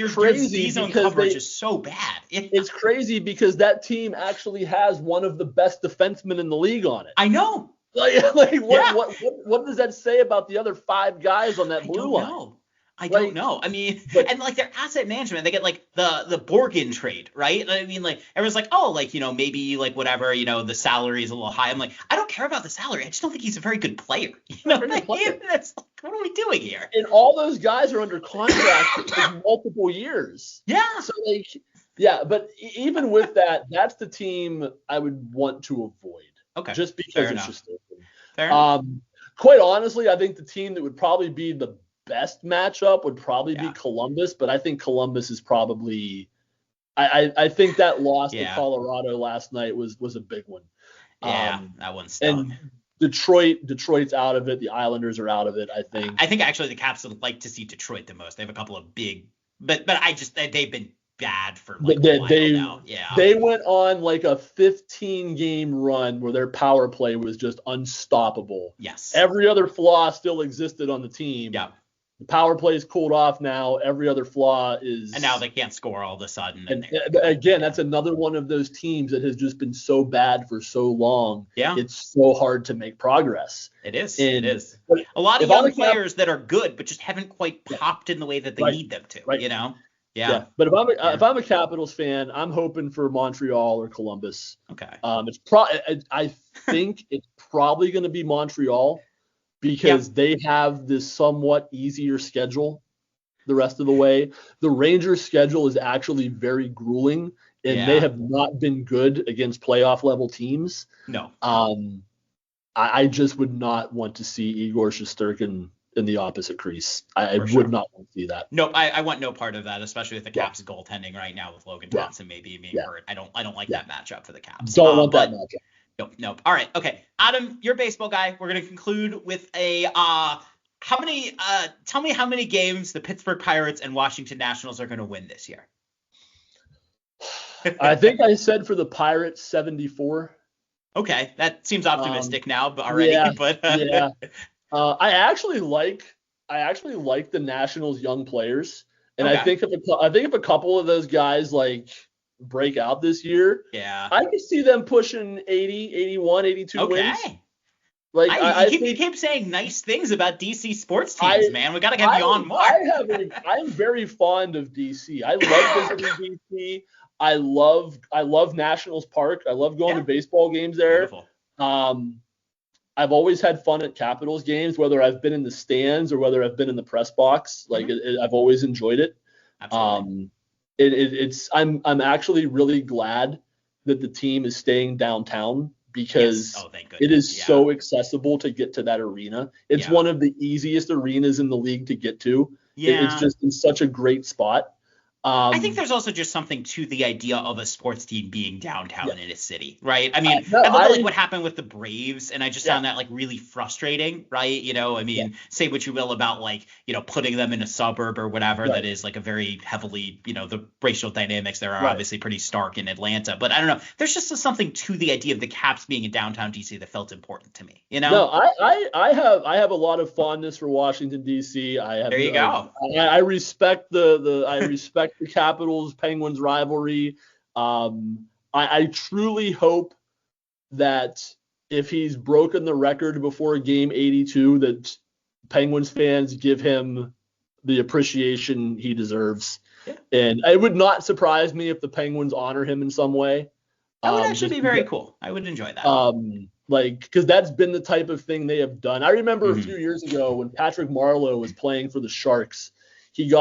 Z-zone coverage is so bad. It's crazy because that team actually has one of the best defensemen in the league on it. I know. What does that say about the other 5 guys on that blue line? I don't know. I mean, and their asset management, they get the Borgin trade, right? I mean, everyone's maybe whatever, the salary is a little high. I'm I don't care about the salary. I just don't think he's a very good player. That's what are we doing here? And all those guys are under contract for multiple years. Yeah. So but even with that, that's the team I would want to avoid. Okay. Just because it's just Fair enough. Quite honestly, I think the team that would probably be the best matchup would probably be Columbus, but I think Columbus is probably I think that loss to Colorado last night was a big one. Yeah, that one stung. And Detroit's out of it. The Islanders are out of it, I think. I think actually the Caps would like to see Detroit the most. They have a couple of big but they've been bad for a while now. Yeah. They went on a 15-game run where their power play was just unstoppable. Yes. Every other flaw still existed on the team. Yeah. The power play is cooled off now. Every other flaw is. And now they can't score all of a sudden. And again, that's another one of those teams that has just been so bad for so long. Yeah. It's so hard to make progress. It is. It is. A lot of young players that are good, but just haven't quite popped in the way that they need them to. Right. Yeah. But if I'm a Capitals fan, I'm hoping for Montreal or Columbus. Okay. I think it's probably going to be Montreal. Because they have this somewhat easier schedule the rest of the way. The Rangers' schedule is actually very grueling, and they have not been good against playoff level teams. No. I just would not want to see Igor Shesterkin in the opposite crease. I would not want to see that. No, I want no part of that, especially with the Caps goaltending right now with Logan Thompson maybe being hurt. I don't like that matchup for the Caps. Don't want that matchup. Nope. All right. Okay. Adam, you're a baseball guy. We're going to conclude with tell me how many games the Pittsburgh Pirates and Washington Nationals are going to win this year. I think I said for the Pirates 74. Okay. That seems optimistic now already. I actually like the Nationals' young players. And I think if a couple of those guys break out this year, I could see them pushing 80, 81, 82 wins. You keep saying nice things about DC sports teams, man. We got to get you on more. I'm very fond of DC. I love visiting DC. I love Nationals Park. I love going to baseball games there. Beautiful. I've always had fun at Capitals games, whether I've been in the stands or whether I've been in the press box. I've always enjoyed it. Absolutely. I'm actually really glad that the team is staying downtown because it is so accessible to get to that arena. It's one of the easiest arenas in the league to get to. It's just in such a great spot. I think there's also just something to the idea of a sports team being downtown in a city, right? I mean, I look at what happened with the Braves, and I just found that really frustrating, right? Say what you will about putting them in a suburb or whatever that is a very heavily, the racial dynamics there are obviously pretty stark in Atlanta, but I don't know. There's just something to the idea of the Caps being in downtown DC that felt important to me, No, I have a lot of fondness for Washington DC. There you go. I respect the affect the Capitals-Penguins rivalry. I truly hope that if he's broken the record before game 82, that Penguins fans give him the appreciation he deserves. Yeah. And it would not surprise me if the Penguins honor him in some way. That would actually be very cool. I would enjoy that. Because that's been the type of thing they have done. I remember a few years ago when Patrick Marleau was playing for the Sharks, he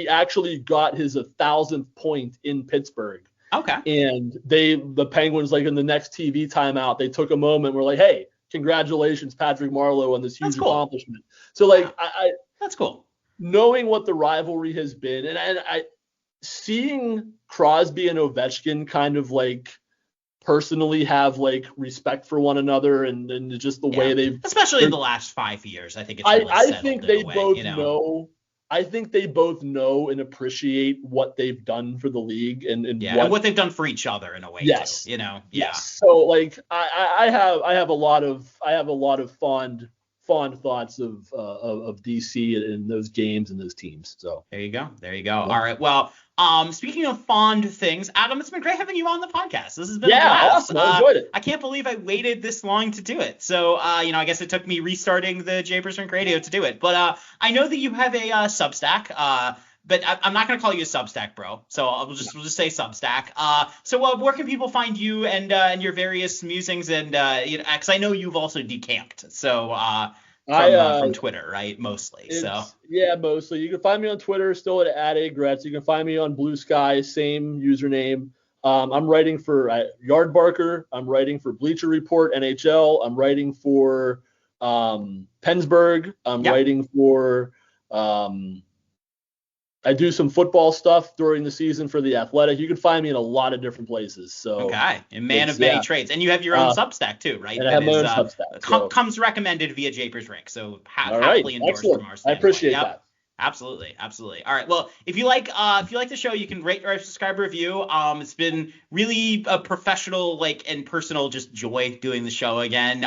actually got his 1,000th point in Pittsburgh. Okay. And the Penguins, like in the next TV timeout, they took a moment and were like, hey, congratulations, Patrick Marleau, on this huge accomplishment. So that's cool. Knowing what the rivalry has been, and I seeing Crosby and Ovechkin kind of like personally have like respect for one another and just the way they've, especially in the last 5 years, I think it's really I think they both know. I think they both know and appreciate what they've done for the league and what they've done for each other in a way too. Yes. So like I have a lot of fond thoughts of DC and those games and those teams. So there you go. All right. Well, speaking of fond things, Adam, it's been great having you on the podcast. This has been a blast. Awesome. I enjoyed it. I can't believe I waited this long to do it. So, I guess it took me restarting the Japers Rink Radio to do it. But I know that you have a Substack. But I'm not going to call you a Substack, bro. So we'll just say Substack. So where can people find you and your various musings and because I know you've also decamped. So from Twitter, right? Mostly. Yeah, mostly. You can find me on Twitter, still at Adam Gretz. You can find me on Blue Sky, same username. I'm writing for Yardbarker. I'm writing for Bleacher Report, NHL. I'm writing for Pennsburg. I'm writing for I do some football stuff during the season for The Athletic. You can find me in a lot of different places. So okay, a man of many trades, and you have your own Substack too, right? And I have my own Substack. Comes recommended via Japers Rink, so happily endorsed from our standpoint. I appreciate that. Absolutely. All right. Well, if you like the show, you can rate or subscribe, review. It's been really a professional, and personal, just joy doing the show again.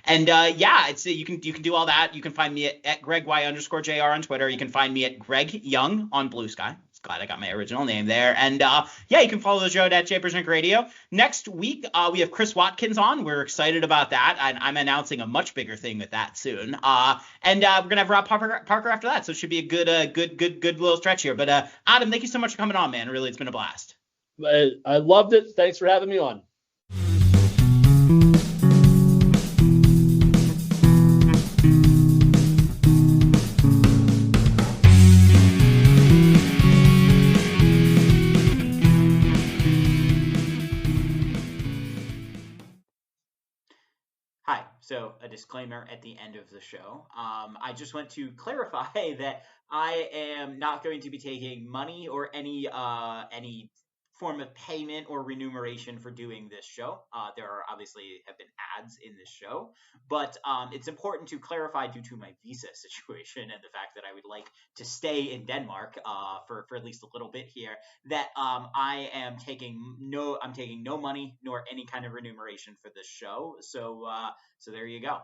It's you can do all that. You can find me at GregY_JR on Twitter. You can find me at Greg Young on Blue Sky. Glad I got my original name there. And you can follow the show at Japers Rink Radio. Next week, we have Chris Watkins on. We're excited about that. And I'm announcing a much bigger thing with that soon. And we're going to have Rob Parker after that. So it should be a good little stretch here. But Adam, thank you so much for coming on, man. Really, it's been a blast. I loved it. Thanks for having me on. So a disclaimer at the end of the show. I just want to clarify that I am not going to be taking money or any form of payment or remuneration for doing this show. There are obviously have been ads in this show, but it's important to clarify due to my visa situation and the fact that I would like to stay in Denmark for at least a little bit here, that I'm taking no money nor any kind of remuneration for this show. So there you go.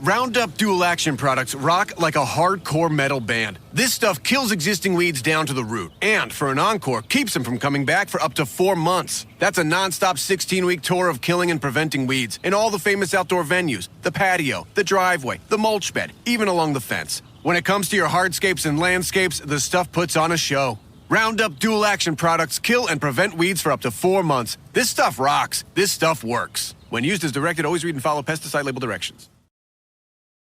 Roundup Dual Action products rock like a hardcore metal band. This stuff kills existing weeds down to the root, and for an encore, keeps them from coming back for up to 4 months. That's a non-stop 16-week tour of killing and preventing weeds in all the famous outdoor venues, the patio, the driveway, the mulch bed, even along the fence. When it comes to your hardscapes and landscapes, the stuff puts on a show. Roundup Dual Action products kill and prevent weeds for up to 4 months. This stuff rocks. This stuff works. When used as directed, always read and follow pesticide label directions.